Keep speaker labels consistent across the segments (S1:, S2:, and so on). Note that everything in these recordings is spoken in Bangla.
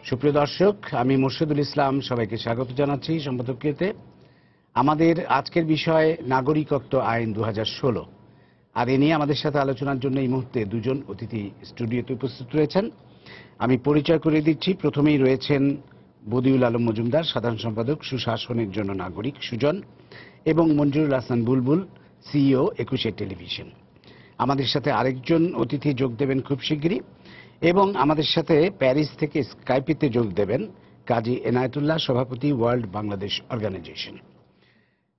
S1: সুপ্রিয় দর্শক, আমি মোর্শেদুল ইসলাম সবাইকে স্বাগত জানাচ্ছি সম্পাদকীয়তে। আমাদের আজকের বিষয় নাগরিকত্ব আইন 2016। আর এ নিয়ে আমাদের সাথে আলোচনার জন্য এই মুহূর্তে দুজন অতিথি স্টুডিওতে উপস্থিত রয়েছেন। আমি পরিচয় করে দিচ্ছি। প্রথমেই রয়েছেন বদিউল আলম মজুমদার, সাধারণ সম্পাদক সুশাসনের জন্য নাগরিক সুজন, এবং মঞ্জুরুল হাসান বুলবুল, সিইও 21 টেলিভিশন। আমাদের সাথে আরেকজন অতিথি যোগ দেবেন খুব শিগগিরই, এবং আমাদের সাথে প্যারিস থেকে স্কাইপিতে যোগ দেবেন কাজী এনায়েতুল্লাহ, সভাপতি ওয়ার্ল্ড বাংলাদেশ অর্গানাইজেশন।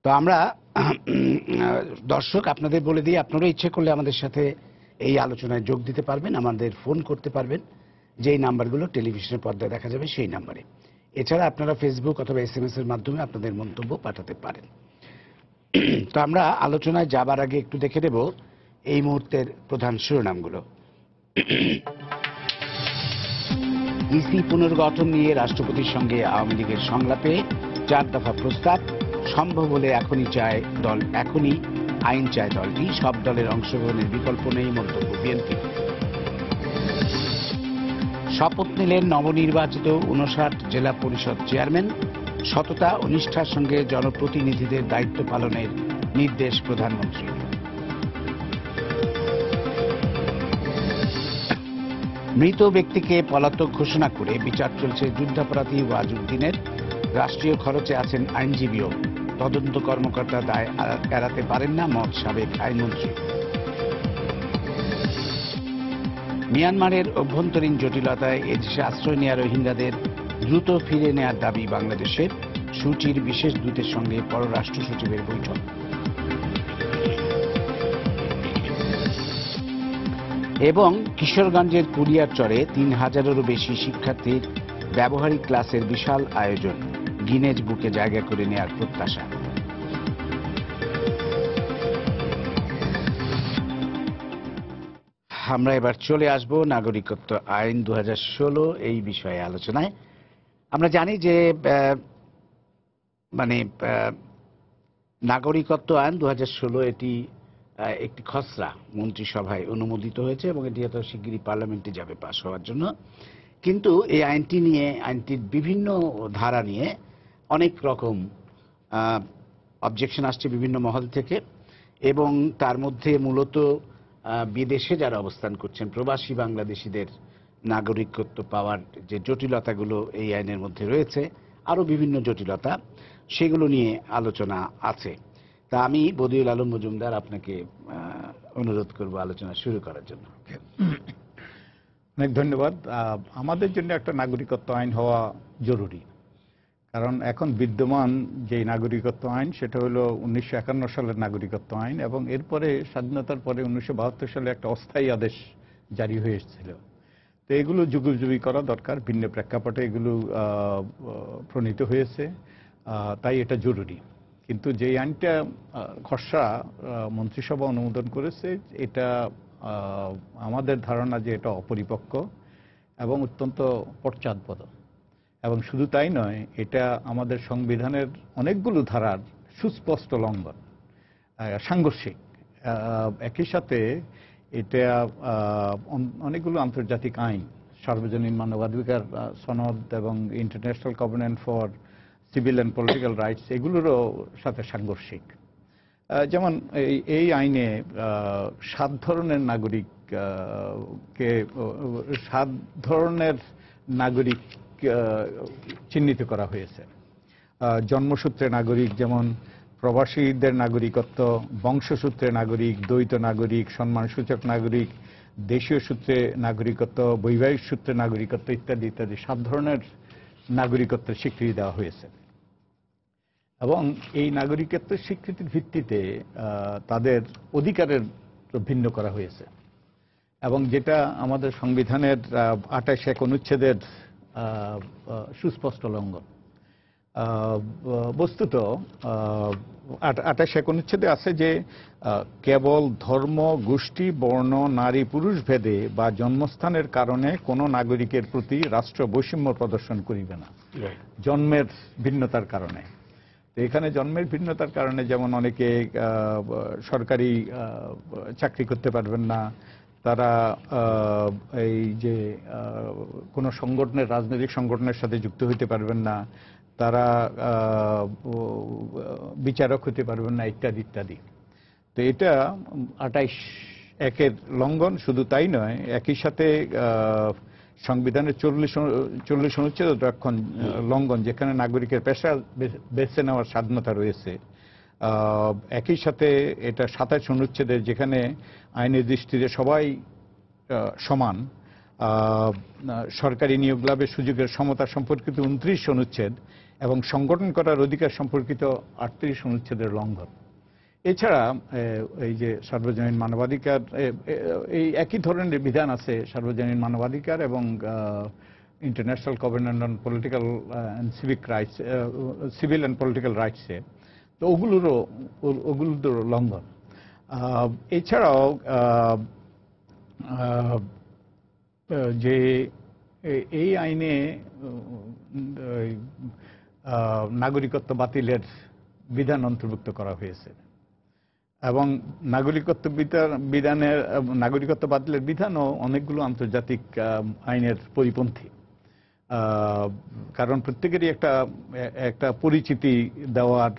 S1: তো আমরা দর্শক আপনাদের বলে দিই, আপনারা ইচ্ছে করলে আমাদের সাথে এই আলোচনায় যোগ দিতে পারবেন, আমাদের ফোন করতে পারবেন, যেই নাম্বারগুলো টেলিভিশনের পর্দায় দেখা যাবে সেই নাম্বারে। এছাড়া আপনারা ফেসবুক অথবা SMS এর মাধ্যমে আপনাদের মন্তব্য পাঠাতে পারেন। তো আমরা আলোচনায় যাবার আগে একটু দেখে নেব এই মুহূর্তের প্রধান শিরোনামগুলো। ইসি পুনর্গঠন নিয়ে রাষ্ট্রপতির সঙ্গে আওয়ামী লীগের সংলাপে 4 দফা প্রস্তাব। সম্ভব হলে এখনই আইন চায় দলটি। সব দলের অংশগ্রহণের বিকল্প নেই, মন্তব্য বিএনপি। শপথ নিলেন নবনির্বাচিত 59 জেলা পরিষদ চেয়ারম্যান। সততা ও নিষ্ঠার সঙ্গে জনপ্রতিনিধিদের দায়িত্ব পালনের নির্দেশ প্রধানমন্ত্রী। মৃত ব্যক্তিকে পলাতক ঘোষণা করে বিচার চলছে যুদ্ধাপরাধী ওয়াজউদ্দিনের। রাষ্ট্রীয় খরচে আছেন আইনজীবীও। তদন্ত কর্মকর্তা দায় এড়াতে পারেন না, মত সাবেক আইনমন্ত্রী। মিয়ানমারের অভ্যন্তরীণ জটিলতায় এদেশে আশ্রয় নেওয়া রোহিঙ্গাদের দ্রুত ফিরে নেওয়ার দাবি বাংলাদেশের। সূচির বিশেষ দূতের সঙ্গে পররাষ্ট্র সচিবের বৈঠক। এবং কিশোরগঞ্জের কুলিয়ারচরে 3000-এরও বেশি শিক্ষার্থীর ব্যবহারিক ক্লাসের বিশাল আয়োজন। গিনেজ বুকে জায়গা করে নেওয়ার প্রত্যাশা। আমরা এবার চলে আসব নাগরিকত্ব আইন 2016 এই বিষয়ে আলোচনায়। আমরা জানি যে নাগরিকত্ব আইন 2016 এটি একটি খসড়া মন্ত্রিসভায় অনুমোদিত হয়েছে এবং এটি হয়তো শিগগিরই পার্লামেন্টে যাবে পাশ হওয়ার জন্য। কিন্তু এই আইনটির বিভিন্ন ধারা নিয়ে অনেক রকম অবজেকশন আসছে বিভিন্ন মহল থেকে, এবং তার মধ্যে মূলত বিদেশে যারা অবস্থান করছেন প্রবাসী বাংলাদেশিদের নাগরিকত্ব পাওয়ার যে জটিলতাগুলো এই আইনের মধ্যে রয়েছে, আরও বিভিন্ন জটিলতা, সেগুলো নিয়ে আলোচনা আছে। তা আমি বদিউল আলম মজুমদার আপনাকে অনুরোধ করব আলোচনা শুরু করার জন্য।
S2: অনেক ধন্যবাদ। আমাদের জন্য একটা নাগরিকত্ব আইন হওয়া জরুরি, কারণ এখন বিদ্যমান যে নাগরিকত্ব আইন সেটা হলো 1951 সালের নাগরিকত্ব আইন, এবং এরপরে স্বাধীনতার পরে 1972 সালে একটা অস্থায়ী আদেশ জারি হয়েছিল। তো এগুলো যুগোপযোগী করা দরকার, ভিন্ন প্রেক্ষাপটে এগুলো প্রণীত হয়েছে, তাই এটা জরুরি। কিন্তু যে আইনটা খসড়া মন্ত্রিসভা অনুমোদন করেছে, এটা আমাদের ধারণা যে এটা অপরিপক্ক এবং অত্যন্ত পশ্চাৎপদ। এবং শুধু তাই নয়, এটা আমাদের সংবিধানের অনেকগুলো ধারার সুস্পষ্ট লঙ্ঘন, সাংঘর্ষিক। একই সাথে এটা অনেকগুলো আন্তর্জাতিক আইন, সার্বজনীন মানবাধিকার সনদ এবং international covenant for civil and political rights, এগুলোরও সাথে সাংঘর্ষিক। যেমন এই আইনে 7 ধরনের নাগরিক চিহ্নিত করা হয়েছে। জন্মসূত্রে নাগরিক, যেমন প্রবাসীদের নাগরিকত্ব, বংশসূত্রে নাগরিক, দ্বৈত নাগরিক, সম্মানসূচক নাগরিক, দেশীয় সূত্রে নাগরিকত্ব, বৈবাহিক সূত্রে নাগরিকত্ব ইত্যাদি ইত্যাদি 7 ধরনের নাগরিকত্বের স্বীকৃতি দেওয়া হয়েছে। এবং এই নাগরিকত্বের স্বীকৃতির ভিত্তিতে তাদের অধিকারের ভিন্ন করা হয়েছে, এবং যেটা আমাদের সংবিধানের 28 অনুচ্ছেদের সুস্পষ্ট লঙ্ঘন। বস্তুত 28 অনুচ্ছেদে আছে যে কেবল ধর্ম, গোষ্ঠী, বর্ণ, নারী পুরুষ ভেদে বা জন্মস্থানের কারণে কোনো নাগরিকের প্রতি রাষ্ট্র বৈষম্য প্রদর্শন করিবে না, জন্মের ভিন্নতার কারণে। তো এখানে জন্মের ভিন্নতার কারণে যেমন অনেকে সরকারি চাকরি করতে পারবেন না, তারা এই যে কোনো সংগঠনের, রাজনৈতিক সংগঠনের সাথে যুক্ত হইতে পারবেন না, তারা বিচারক হতে পারবেন না, ইত্যাদি ইত্যাদি। তো এটা 28(1)-এর লঙ্ঘন। শুধু তাই নয়, একই সাথে সংবিধানের 40 অনুচ্ছেদ লঙ্ঘন, যেখানে নাগরিকের পেশা বেছে নেওয়ার স্বাধীনতা রয়েছে। একই সাথে এটা 27 অনুচ্ছেদের, যেখানে আইনের দৃষ্টিতে সবাই সমান, সরকারি নিয়োগ লাভের সুযোগের সমতা সম্পর্কিত 29 অনুচ্ছেদ এবং সংগঠন করার অধিকার সম্পর্কিত 38 অনুচ্ছেদের লঙ্ঘন। এছাড়া এই যে সার্বজনীন মানবাধিকার, এই একই ধরনের বিধান আছে সার্বজনীন মানবাধিকার এবং international covenant on political and civic rights, civil and political রাইটসে। তো ওগুলোর লঙ্ঘন। এছাড়াও যে এই আইনে নাগরিকত্ব বাতিলের বিধান অন্তর্ভুক্ত করা হয়েছে এবং নাগরিকত্ব বাতিলের বিধানও অনেকগুলো আন্তর্জাতিক আইনের পরিপন্থী। কারণ প্রত্যেকেরই একটা পরিচিতি দেওয়ার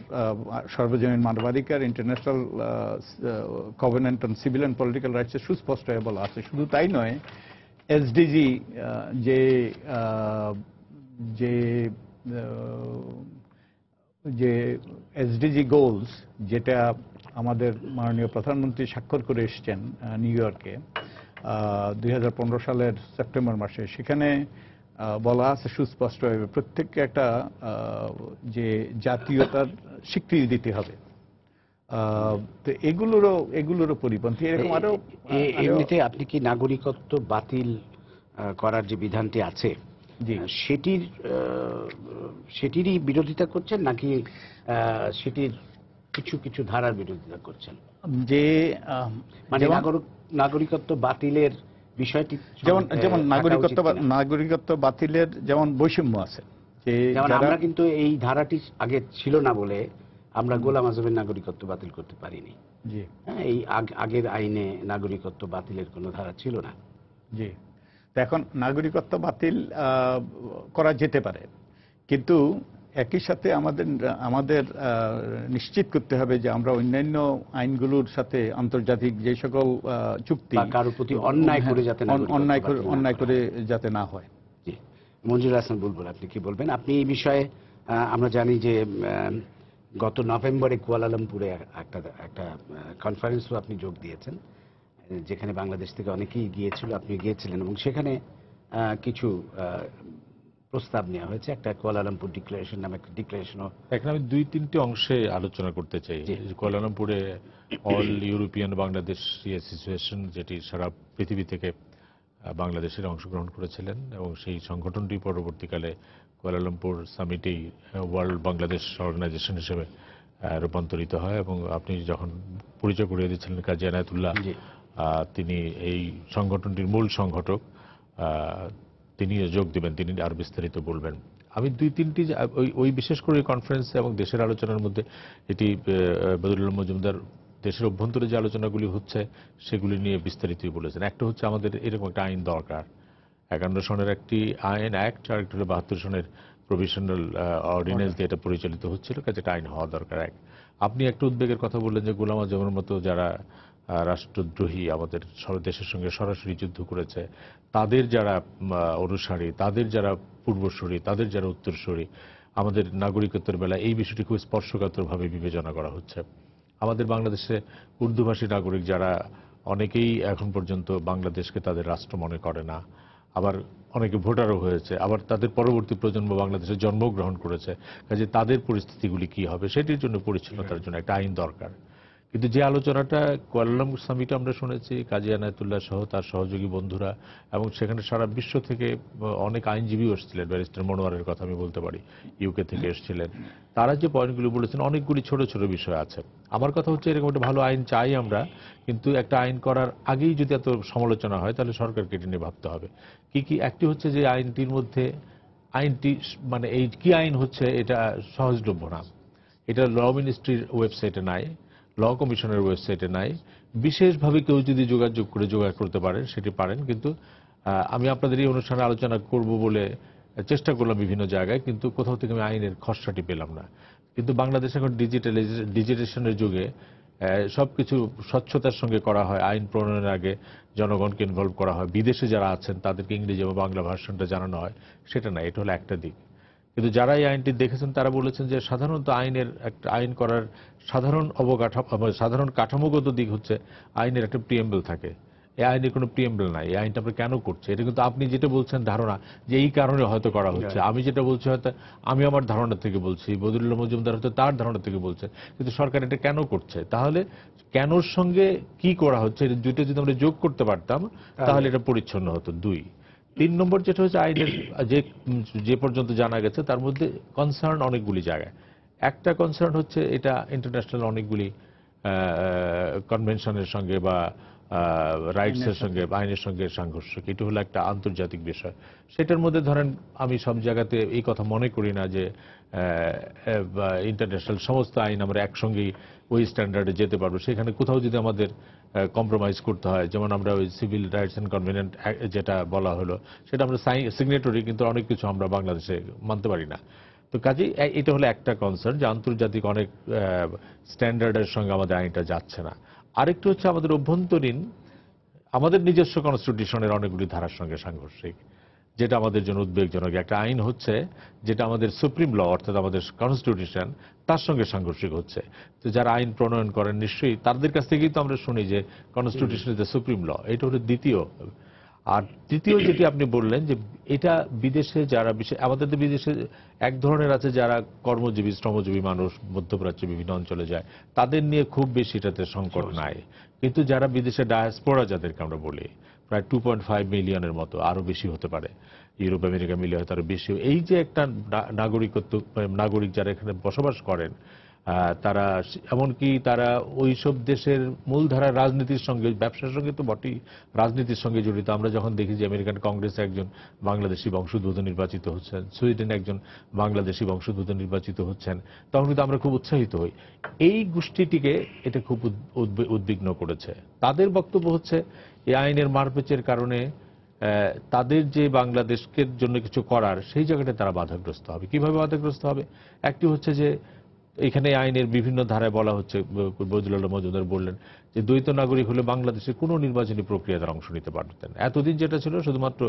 S2: সর্বজনীন মানবাধিকার, international covenant on civil and political রাইটসে সুস্পষ্ট হয়ে বলা আছে। শুধু তাই নয়, এসডিজি যে এসডিজি গোলস, যেটা আমাদের মাননীয় প্রধানমন্ত্রী স্বাক্ষর করে এসছেন নিউ ইয়র্কে 2015 সালের সেপ্টেম্বর মাসে, সেখানে বলা আছে সুস্পষ্টভাবে প্রত্যেককে একটা যে জাতীয়তার স্বীকৃতি দিতে হবে। তো এগুলোরও পরিপন্থী। এরকম আরো
S1: এমনিতে আপনি কি নাগরিকত্ব বাতিল করার যে বিধানটি আছে সেটিরই বিরোধিতা করছেন, নাকি সেটির কিছু কিছু ধারার বিরোধিতা করছেন?
S2: যে
S1: মানে নাগরিকত্ব বাতিলের বিষয়টি,
S2: যেমন নাগরিকত্ব বাতিলের যেমন বৈষম্য আছে,
S1: যেমন আমরা কিন্তু এই ধারাটি আগে ছিল না বলে আমরা গোলাম আজমের নাগরিকত্ব বাতিল করতে পারিনি।
S2: জি,
S1: এই আগের আইনে নাগরিকত্ব বাতিলের কোনো ধারা ছিল না।
S2: জি, তো এখন নাগরিকত্ব বাতিল করা যেতে পারে, কিন্তু একই সাথে আমাদের নিশ্চিত করতে হবে যে আমরা অন্যান্য আইনগুলোর সাথে আন্তর্জাতিক যে সকল চুক্তি,
S1: কারোর প্রতি অন্যায়
S2: করে যাতে না হয়।
S1: জি, মঞ্জুর হাসান বুলবুল, আপনি কি বলবেন? আপনি এই বিষয়ে, আমরা জানি যে গত নভেম্বরে কুয়ালালামপুরে একটা কনফারেন্সও আপনি যোগ দিয়েছেন, যেখানে বাংলাদেশ থেকে অনেকেই গিয়েছিল, আপনি গিয়েছিলেন, এবং সেখানে কিছু প্রস্তাব নেওয়া হয়েছে। একটা কুয়ালালামপুর ডিক্লারেশন নামে একটা ডিক্লারেশনও।
S3: এখানে আমি 2-3টি অংশে আলোচনা করতে চাই। কুয়ালালামপুরে অল ইউরোপিয়ান বাংলাদেশ অ্যাসোসিয়েশন, যেটি সারা পৃথিবী থেকে বাংলাদেশের অংশগ্রহণ করেছিলেন, এবং সেই সংগঠনটি পরবর্তীকালে কুয়ালালামপুর সামিটেই ওয়ার্ল্ড বাংলাদেশ অর্গানাইজেশন হিসেবে রূপান্তরিত হয়। এবং আপনি যখন পরিচয় করিয়ে দিচ্ছিলেন কাজী এনায়েতুল্লাহ, তিনি এই সংগঠনটির মূল সংগঠক, তিনি যোগ দেবেন, তিনি আর বিস্তারিত বলবেন। আমি 2-3টি ওই বিশেষ করে কনফারেন্সে এবং দেশের আলোচনার মধ্যে এটি বদরুল মজুমদার দেশের অভ্যন্তরে যে আলোচনাগুলি হচ্ছে সেগুলি নিয়ে বিস্তারিতই বলেছেন। একটা হচ্ছে আমাদের এরকম একটা আইন দরকার, 51 সনের একটি আইন অ্যাক্ট, আর একটা হলো 72 সনের প্রভিশনাল অর্ডিন্যান্স দিয়ে এটা পরিচালিত হচ্ছিল, কাজে এটা আইন হওয়া দরকার। আপনি একটা উদ্বেগের কথা বললেন যে গোলাম আজমের মতো যারা রাষ্ট্রদ্রোহী, আমাদের দেশের সঙ্গে সরাসরি যুদ্ধ করেছে, তাদের যারা অনুসারী, তাদের যারা পূর্বসূরি, তাদের যারা উত্তরসূরি, আমাদের নাগরিকত্বের বেলায় এই বিষয়টি খুব স্পর্শকাতরভাবে বিবেচনা করা হচ্ছে। আমাদের বাংলাদেশে উর্দুভাষী নাগরিক যারা, অনেকেই এখন পর্যন্ত বাংলাদেশকে তাদের রাষ্ট্র মনে করে না, আবার অনেকে ভোটারও হয়েছে, আবার তাদের পরবর্তী প্রজন্ম বাংলাদেশে জন্মগ্রহণ করেছে, কাজে তাদের পরিস্থিতিগুলি কি হবে সেটির জন্য পরিচ্ছন্নতার জন্য একটা আইন দরকার। কিন্তু যে আলোচনাটা কুয়ালালামপুর সামিটে আমরা শুনেছি, কাজী এনায়েতুল্লাহ সহ তার সহযোগী বন্ধুরা, এবং সেখানে সারা বিশ্ব থেকে অনেক আইনজীবীও এসেছিলেন, ব্যারিস্টার মনোয়ারের কথা আমি বলতে পারি, ইউকে থেকে এসেছিলেন, তারা যে পয়েন্টগুলো বলেছেন অনেকগুলি ছোট ছোট বিষয় আছে। আমার কথা হচ্ছে এরকম একটা ভালো আইন চাই আমরা, কিন্তু একটা আইন করার আগেই যদি এত সমালোচনা হয় তাহলে সরকারকে এটি নিয়ে ভাবতে হবে। কি একটি হচ্ছে যে আইনটির মধ্যে, আইনটি মানে এই কি আইন হচ্ছে এটা সহজলভ্য না, এটা ল মিনিস্ট্রির ওয়েবসাইটে নাই। ল কমিশনের ওয়েবসাইটে নাই। বিশেষভাবে কেউ যদি যোগাযোগ করতে পারেন সেটি পারেন, কিন্তু আমি আপনাদের এই অনুষ্ঠানে আলোচনা করব বলে চেষ্টা করলাম বিভিন্ন জায়গায়, কিন্তু কোথাও থেকে আমি আইনের খসড়াটি পেলাম না। কিন্তু বাংলাদেশ এখন ডিজিটাইজেশনের যুগে সবকিছু স্বচ্ছতার সঙ্গে করা হয়। আইন প্রণয়নের আগে জনগণকে ইনভলভ করা হয়, বিদেশে যারা আছেন তাদেরকে ইংরেজি এবং বাংলা ভার্সনটা জানানো হয়, সেটা না। এটা হলো একটা দিক। কিন্তু যারা এই আইনটি দেখেছেন তারা বলেছেন যে সাধারণত একটা আইন করার সাধারণ কাঠামোগত দিক হচ্ছে আইনের একটা প্রিএম্বল থাকে। এই আইনের কোনো প্রিএম্বল নাই। এই আইনটা আমরা কেন করছে, এটা কিন্তু আপনি যেটা বলছেন ধারণা যে এই কারণে হয়তো করা হচ্ছে, আমি যেটা বলছি হয়তো আমি আমার ধারণা থেকে বলছি, বদরুল্লাহ মজুমদার হয়তো তার ধারণা থেকে বলছে, কিন্তু সরকার এটা কেন করছে? তাহলে কেনর সঙ্গে কি করা হচ্ছে এটা দুটো যদি আমরা যোগ করতে পারতাম তাহলে এটা পরিচ্ছন্ন হতো। 2 3 নম্বর যেটা হচ্ছে আইনের যে পর্যন্ত জানা গেছে তার মধ্যে কনসার্ন অনেকগুলি জায়গায়। একটা কনসার্ন হচ্ছে এটা ইন্টারন্যাশনাল অনেকগুলি কনভেনশনের সঙ্গে বা রাইটসের সঙ্গে আইনের সঙ্গে সাংঘর্ষিক। এটা হলো একটা আন্তর্জাতিক বিষয়। সেটার মধ্যে ধরেন আমি সব জায়গাতে এই কথা মনে করি না যে ইন্টারন্যাশনাল সমস্ত আইন আমরা একসঙ্গেই ওই স্ট্যান্ডার্ডে যেতে পারবো। সেখানে কোথাও যদি আমাদের কম্প্রোমাইজ করতে হয়, যেমন আমরা ওই সিভিল রাইটস অ্যান্ড কনভেনেন্ট যেটা বলা হলো সেটা আমরা সিগনেটরি, কিন্তু অনেক কিছু আমরা বাংলাদেশে মানতে পারি না। তো কাজেই এটা হলো একটা কনসার্ন যে আন্তর্জাতিক অনেক স্ট্যান্ডার্ডের সঙ্গে আমাদের আইনটা যাচ্ছে না। আরেকটু হচ্ছে আমাদের অভ্যন্তরীণ আমাদের নিজস্ব কনস্টিটিউশনের অনেকগুলি ধারার সঙ্গে সাংঘর্ষিক, যেটা আমাদের জন্য উদ্বেগজনক। একটা আইন হচ্ছে যেটা আমাদের সুপ্রিম ল অর্থাৎ আমাদের কনস্টিটিউশন, তার সঙ্গে সাংঘর্ষিক হচ্ছে। তো যারা আইন প্রণয়ন করেন নিশ্চয়ই তাদের কাছ থেকেই তো আমরা শুনি যে constitution is the supreme law. এটা হলো দ্বিতীয়। আর তৃতীয় যেটি আপনি বললেন যে এটা বিদেশে যারা আমাদের তো বিদেশে এক ধরনের আছে যারা কর্মজীবী শ্রমজীবী মানুষ মধ্যপ্রাচ্যে বিভিন্ন অঞ্চলে যায়, তাদের নিয়ে খুব বেশি এটাতে সংকট নাই। কিন্তু যারা বিদেশে ডায়াসপোরা যাদেরকে আমরা বলি প্রায় 2.5 মিলিয়নের মতো, আরো বেশি হতে পারে, ইউরোপ আমেরিকা মিলে হয়তো আরো বেশি। এই যে একটা নাগরিক যারা এখানে বসবাস করেন, তারা এমনকি তারা ওইসব দেশের মূলধারার রাজনীতির সঙ্গে, ব্যবসার সঙ্গে তো বটেই, রাজনীতির সঙ্গে জড়িত। আমরা যখন দেখি যে আমেরিকান কংগ্রেসে একজন বাংলাদেশি বংশোদ্ভূত নির্বাচিত হচ্ছেন, সুইডেনে একজন বাংলাদেশি বংশোদ্ভূত নির্বাচিত হচ্ছেন, তখন কিন্তু আমরা খুব উৎসাহিত হই। এই গোষ্ঠীটিকে এটা খুব উদ্বিগ্ন করেছে। তাদের বক্তব্য হচ্ছে এই আইনের মারপ্যাচের কারণে তাদের যে বাংলাদেশকে জন্য কিছু করার সেই জায়গাটা তারা বাধাগ্রস্ত হবে। কিভাবে বাধাগ্রস্ত হবে? একটি হচ্ছে যে এখানে আইনের বিভিন্ন ধারায় বলা হচ্ছে, বজলুল্লাহ মজুমদার বললেন যে দ্বৈত নাগরিক হলে বাংলাদেশের কোনো নির্বাচনী প্রক্রিয়া তারা অংশ নিতে পারতেন। এতদিন যেটা ছিল শুধুমাত্র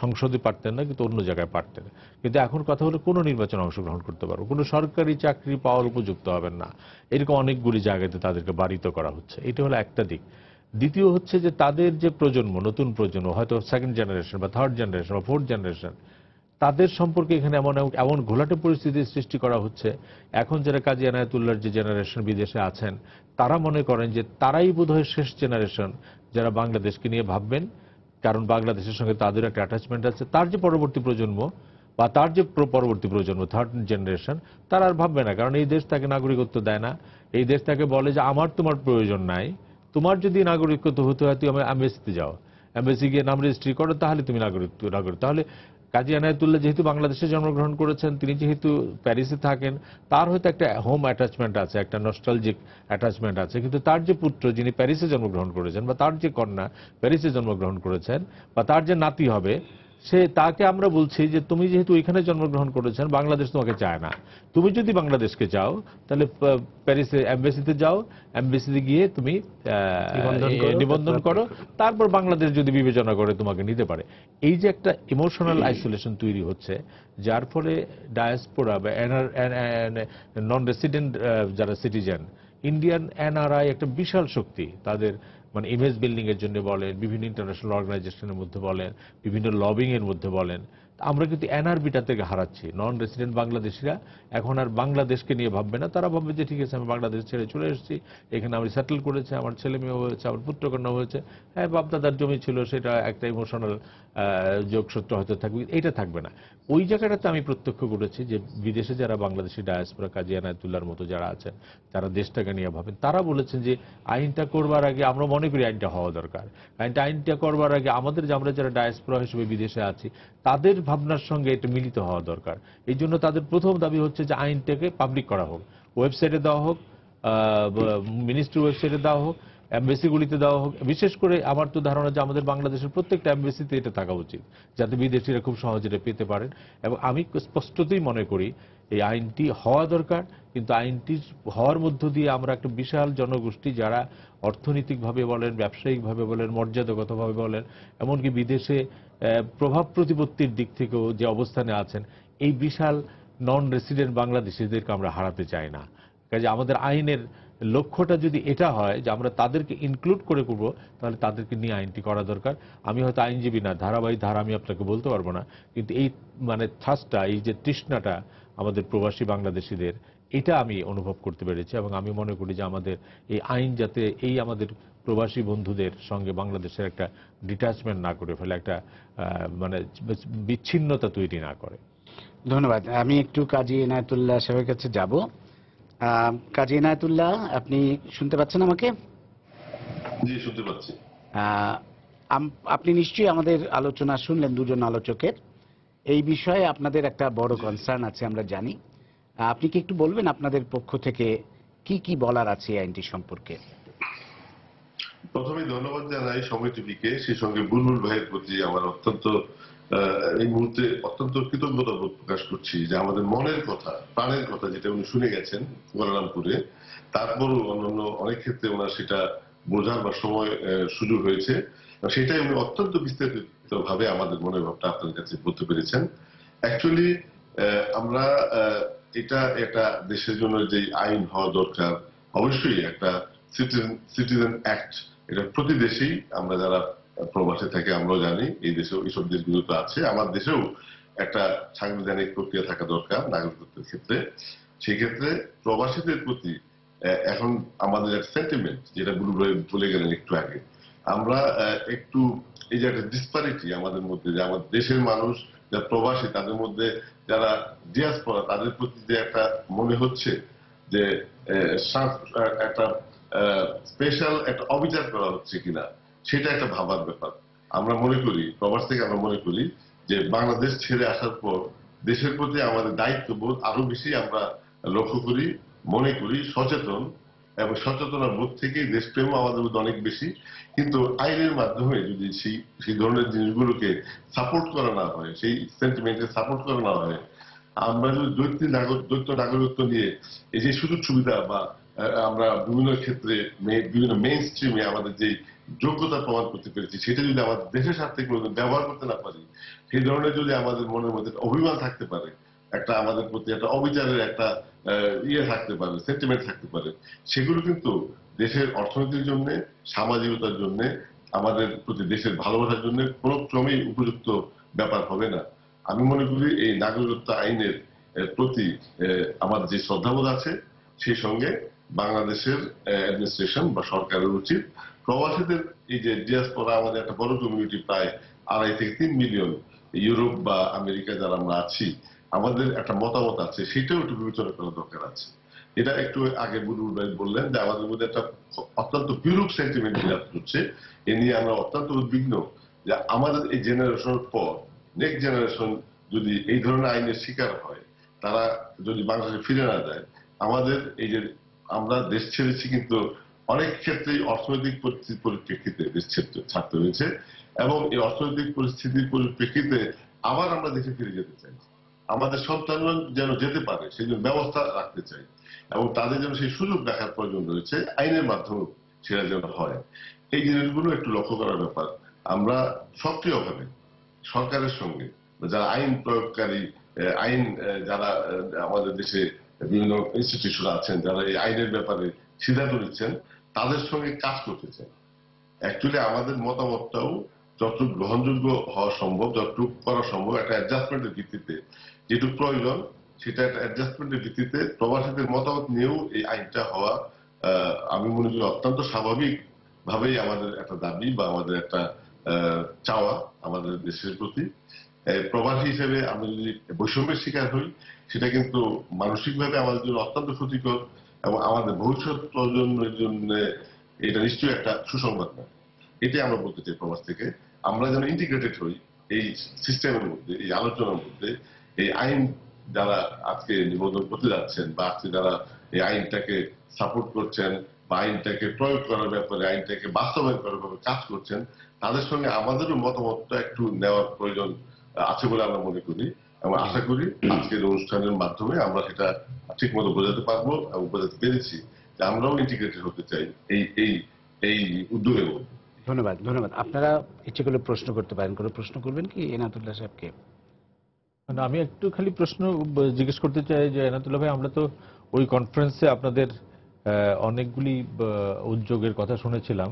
S3: সংসদে পারতেন না, কিন্তু অন্য জায়গায় পারতেন। কিন্তু এখন কথা হলো কোনো নির্বাচনে অংশগ্রহণ করতে পারবো, কোনো সরকারি চাকরি পাওয়ার উপযুক্ত হবেন না, এরকম অনেকগুলি জায়গাতে তাদেরকে বারিত করা হচ্ছে। এটা হলো একটা দিক। দ্বিতীয় হচ্ছে যে তাদের যে প্রজন্ম, নতুন প্রজন্ম, হয়তো সেকেন্ড জেনারেশন বা থার্ড জেনারেশন বা ফোর্থ জেনারেশন, তাদের সম্পর্কে এখানে এমন ঘোলাটে পরিস্থিতির সৃষ্টি করা হচ্ছে। এখন যারা কাজী এনায়েতুল্লাহর যে জেনারেশন বিদেশে আছেন, তারা মনে করেন যে তারাই বোধহয় শেষ জেনারেশন যারা বাংলাদেশকে নিয়ে ভাববেন, কারণ বাংলাদেশের সঙ্গে তাদের একটা অ্যাটাচমেন্ট আছে। তার যে পরবর্তী প্রজন্ম বা তার যে পরবর্তী প্রজন্ম, থার্ড জেনারেশন, তারা আর ভাববে না, কারণ এই দেশ তাকে নাগরিকত্ব দেয় না। এই দেশ তাকে বলে যে আমার তোমার প্রয়োজন নাই, তোমার যদি নাগরিকত্ব হতে হয় তুমি অ্যাম্বাসিতে যাও, অ্যাম্বাসি গিয়ে নাম রেজিস্ট্রি করো, তাহলে তুমি নাগরিক। তাহলে কাজী এনায়েতুল্লাহ যেহেতু বাংলাদেশে জন্মগ্রহণ করেছেন, তিনি যেহেতু প্যারিসে থাকেন, তার হয়তো একটা হোম অ্যাটাচমেন্ট আছে, একটা নস্টালজিক অ্যাটাচমেন্ট আছে। কিন্তু তার যে পুত্র যিনি প্যারিসে জন্মগ্রহণ করেছেন, বা তার যে কন্যা প্যারিসে জন্মগ্রহণ করেছেন, বা তার যে নাতি হবে, তাকে আমরা বলছি যে তুমি যেহেতু এখানে জন্মগ্রহণ করেছেন, বাংলাদেশ তোমাকে চায় না। তুমি যদি বাংলাদেশকে চাও তাহলে প্যারিসে অ্যাম্বাসিতে যাও, অ্যাম্বাসিতে গিয়ে তুমি নিবন্ধন করো, তারপর বাংলাদেশ যদি বিবেচনা করে তোমাকে নিতে পারে। এই যে একটা ইমোশনাল আইসোলেশন তৈরি হচ্ছে, যার ফলে ডায়াসপোরা বা নন রেসিডেন্ট যারা সিটিজেন, ইন্ডিয়ান এনআরআই একটা বিশাল শক্তি। তাদের মানে ইমেজ বিল্ডিং এর জন্য বলেন, বিভিন্ন ইন্টারন্যাশনাল অর্গানাইজেশনের মধ্যে বলেন, বিভিন্ন লবিং এর মধ্যে বলেন, আমরা কিন্তু এনআরবিটা থেকে হারাচ্ছি। নন রেসিডেন্ট বাংলাদেশিরা এখন আর বাংলাদেশকে নিয়ে ভাববে না। তারা ভাববে যে ঠিক আছে, আমি বাংলাদেশ ছেড়ে চলে এসেছি, এখানে আমি সেটেল করেছি, আমার ছেলে মেয়েও হয়েছে, আমার পুত্রকন্যা হয়েছে, হ্যাঁ বাপদাদার জমি ছিল, সেটা একটা ইমোশনাল যোগসূত্র হয়তো থাকবে, এটা থাকবে না। ওই জায়গাটাতে আমি প্রত্যক্ষ করেছি যে বিদেশে যারা বাংলাদেশি ডায়াসপোরা, কাজী এনায়েতুল্লাহর মতো যারা আছেন, যারা দেশটাকে নিয়ে ভাবেন, তারা বলেছেন যে আইনটা করবার আগে আমরা মনে করি আইনটা হওয়া দরকার। আইনটা করবার আগে আমরা যারা ডায়াসপোরা হিসেবে বিদেশে আছি, তাদের ভাবনার সঙ্গে এটা মিলিত হওয়া দরকার। এই জন্য তাদের প্রথম দাবি হচ্ছে যে আইনটাকে পাবলিক করা হোক, ওয়েবসাইটে দেওয়া হোক, মিনিস্ট্রি ওয়েবসাইটে দেওয়া হোক, এমবেসিগুলিতে দেওয়া হোক। বিশেষ করে আমার তো ধারণা যে আমাদের বাংলাদেশের প্রত্যেকটা এমবেসিতে এটা থাকা উচিত, যাতে বিদেশিরা খুব সহজে এটা পেতে পারেন। এবং আমি স্পষ্টতই মনে করি এই আইনটি হওয়া দরকার, কিন্তু আইনটি হওয়ার মধ্য দিয়ে আমরা একটা বিশাল জনগোষ্ঠী যারা অর্থনৈতিকভাবে বলেন, ব্যবসায়িকভাবে বলেন, মর্যাদাগতভাবে বলেন, এমনকি বিদেশে প্রভাব প্রতিপত্তির দিক থেকেও যে অবস্থানে আছেন, এই বিশাল নন রেসিডেন্ট বাংলাদেশিদেরকে আমরা হারাতে চাই না। কাজে আমাদের আইনের লক্ষ্যটা যদি এটা হয় যে আমরা তাদেরকে ইনক্লুড করে করব, তাহলে তাদেরকে নিয়ে আইনটি করা দরকার। আমি হয়তো আইনজীবী না, ধারাবাহিক ধারা আমি আপনাকে বলতে পারবো না, কিন্তু এই মানে থার্স্টটা, এই যে তৃষ্ণাটা আমাদের প্রবাসী বাংলাদেশিদের, এটা আমি অনুভব করতে পেরেছি। এবং আমি মনে করি যে আমাদের এই আইন যাতে এই আমাদের প্রবাসী বন্ধুদের সঙ্গে বাংলাদেশের একটা ডিটাচমেন্ট না করে ফেলে, একটা মানে বিচ্ছিন্নতা তৈরি না করে।
S1: ধন্যবাদ। আমি একটু কাজী এনায়েতুল্লাহ সাহেবের কাছে যাব। কাজী এনায়েতুল্লাহ, আপনি শুনতে পাচ্ছেন আমাকে?
S4: জি, শুনতে পাচ্ছি।
S1: আপনি নিশ্চয়ই আমাদের আলোচনা শুনলেন দুজন আলোচকের। এই বিষয়ে আপনাদের একটা বড় কনসার্ন আছে আমরা জানি। আপনি কি একটু বলবেন আপনাদের পক্ষ থেকে কি কি বলার আছে এই আইনটি সম্পর্কে?
S4: প্রথমে ধন্যবাদ জানাই সময় টিভিকে, সেই সঙ্গে বুলবুল ভাইয়ের প্রতি আমার অত্যন্ত এই মুহূর্তে অত্যন্ত কৃতজ্ঞতা বোধ প্রকাশ করছি যে আমাদের মনের কথা, প্রাণের কথা যেটা উনি শুনে গেছেন কুয়ালালামপুরে, তারপরও অন্যান্য অনেক ক্ষেত্রে ওনার সেটা বোঝার বা সময় সুযোগ হয়েছে। সেটাই উনি অত্যন্ত বিস্তারিত ভাবে আমাদের মনের ভাবটা আপনাদের কাছে বলতে পেরেছেন। অ্যাকচুয়ালি আমরা এটা একটা দেশের জন্য যে আইন হওয়া দরকার, অবশ্যই একটা সিটিজেন অ্যাক্ট, এটা প্রতি দেশেই আমরা যারা প্রবাসে থাকে আমরাও জানি, এই দেশেও এইসব দেশগুলোতে আছে, আমার দেশেও একটা সাংবিধানিক প্রক্রিয়া থাকা দরকার নাগরিকত্বের ক্ষেত্রে। সেই ক্ষেত্রে প্রবাসীদের প্রতি এখন আমাদের একটা সেন্টিমেন্ট, যেটা বলে গেলেন একটু আগে, আমরা একটু এই যে একটা ডিসপারিটি আমাদের মধ্যে, যে আমাদের দেশের মানুষ যারা প্রবাসী তাদের মধ্যে যারা ডিয়াসপোরা, তাদের প্রতি যে একটা মনে হচ্ছে যে একটা স্পেশাল একটা অবিচার করা হচ্ছে কিনা, সেটা একটা ভাবার ব্যাপার। আমরা মনে করি, প্রবাস থেকে আমরা মনে করি যে বাংলাদেশ ছেড়ে আসার পর দেশের প্রতি আমাদের দায়িত্ববোধ আরো বেশি আমরা লক্ষ্য করি, মনে করি, সচেতন, এবং সচেতনার বোধ থেকেই দেশপ্রেম আমাদের মধ্যে অনেক বেশি। কিন্তু আইনের মাধ্যমে যদি সেই ধরনের জিনিসগুলোকে সাপোর্ট করা না হয়, সেই সেন্টিমেন্টকে সাপোর্ট করা না হয়, আমরা যদি দ্বৈত নাগরিকত্ব নিয়ে এই যে সুযোগ সুবিধা বা আমরা বিভিন্ন ক্ষেত্রে বিভিন্ন মেইন স্ট্রিমে আমাদের যে যোগ্যতা প্রমাণ করতে পেরেছি, সেটা যদি আমাদের দেশের স্বার্থে ব্যবহার করতে না পারি, সেই ধরনের যদি আমাদের মনের মধ্যে অভিমান থাকতে পারে, একটা আমাদের প্রতি একটা অবিচারের একটা থাকতে পারে, সেন্টিমেন্ট থাকতে পারে, সেগুলো কিন্তু দেশের অর্থনীতির জন্য, সামাজিকতার জন্য, আমাদের প্রতি দেশের ভালোবাসার জন্য কোনো ক্রমেই উপযুক্ত ব্যাপার হবে না। আমি মনে করি এই নাগরিকত্ব আইনের প্রতি আমাদের যে শ্রদ্ধাবোধ আছে, সেই সঙ্গে বাংলাদেশের অ্যাডমিনিস্ট্রেশন বা সরকারের উচিত প্রবাসীদের এই যে ডিয়াসপোরা, আমাদের একটা বড় কমিউনিটি, প্রায় 2.5 থেকে 3 মিলিয়ন, ইউরোপ বা আমেরিকা যারা আমরা আছি, আমাদের একটা মতামত আছে, সেটাও একটু বিবেচনা করা দরকার আছে। এটা একটু আগে বুলবুল ভাই বললেন যে আমাদের মধ্যে একটা অত্যন্ত বিরূপ সেন্টিমেন্ট বিরাজ করছে। এ নিয়ে আমরা অত্যন্ত উদ্বিগ্ন যে আমাদের এই জেনারেশনের পর নেক্সট জেনারেশন যদি এই ধরনের আইনের শিকার হয়, তারা যদি বাংলাদেশে ফিরে না যায়, আমাদের এই যে আমরা দেশ ছেড়েছি, কিন্তু অনেক ক্ষেত্রেই অর্থনৈতিক পরিস্থিতির পরিপ্রেক্ষিতে দেশ ছাড়তে হয়েছে, এবং এই অর্থনৈতিক পরিস্থিতির পরিপ্রেক্ষিতে আবার আমরা দেশে ফিরে যেতে চাই। আমাদের সন্তানরা যেন যেতে পারে সেই জন্য ব্যবস্থা রাখতে চাই, এবং তাদের যেন সেই সুযোগ দেখার প্রয়োজন রয়েছে, আইনের মাধ্যমে সেটা যেন হয়। এই জিনিসগুলো একটু লক্ষ্য করার ব্যাপার। আমরা সক্রিয়ভাবে সরকারের সঙ্গে, যারা আইন প্রয়োগকারী, আইন যারা আমাদের দেশে বিভিন্ন ইনস্টিটিউশন আছেন, যারা এই আইনের ব্যাপারে সিদ্ধান্ত নিচ্ছেন, তাদের সঙ্গে কাজ করতে চাই। অ্যাকচুয়ালি আমাদের মতামতটাও যতটুকু গ্রহণযোগ্য হওয়া সম্ভব, যতটুকু করা সম্ভব, একটা অ্যাডজাস্টমেন্টের ভিত্তিতে, যেটুকু প্রয়োজন সেটা একটা অ্যাডজাস্টমেন্টের ভিত্তিতে প্রবাসীদের মতামত নিয়েও এই আইনটা হওয়া, আমি মনে করি অত্যন্ত স্বাভাবিক ভাবেই আমাদের একটা দাবি বা আমাদের একটা চাওয়া আমাদের দেশের প্রতি। প্রবাসী হিসেবে আমরা যদি বৈষম্যের শিকার হই, সেটা কিন্তু মানসিকভাবে আমাদের জন্য অত্যন্ত ক্ষতিকর, এবং আমাদের ভবিষ্যৎ প্রজন্মের জন্য এটা নিশ্চয়ই একটা সুসংবাদ নয়। এটাই আমরা বলতে চাই প্রবাস থেকে। আমরা যেন ইন্টিগ্রেটেড হই এই সিস্টেমের মধ্যে, এই আলোচনার মধ্যে। এই আইন যারা আজকে নিবন্ধন করতে যাচ্ছেন বা আজকে যারা এই আইনটাকে সাপোর্ট করছেন বা আইনটাকে প্রয়োগ করার ব্যাপারে, আইনটাকে বাস্তবায়ন করার ব্যাপারে কাজ করছেন, তাদের সঙ্গে আমাদেরও মতামতটা একটু নেওয়ার প্রয়োজন আছে বলে আমরা মনে করি এবং আশা করি আজকের অনুষ্ঠানের মাধ্যমে আমরা সেটা ঠিক মতো বোঝাতে পারবো এবং বোঝাতে পেরেছি যে আমরাও ইন্টিগ্রেটেড হতে চাই এই উদ্যোগের মধ্যে।
S1: ধন্যবাদ। ধন্যবাদ। আপনারা ইচ্ছে করলে প্রশ্ন করতে পারেন। কোনো প্রশ্ন করবেন কি এনায়েতুল্লাহ সাহেবকে?
S3: মানে আমি একটু খালি প্রশ্ন জিজ্ঞেস করতে চাই যে এনায়েতুল্লাহ ভাই, আমরা তো ওই কনফারেন্সে আপনাদের অনেকগুলি উদ্যোগের কথা শুনেছিলাম।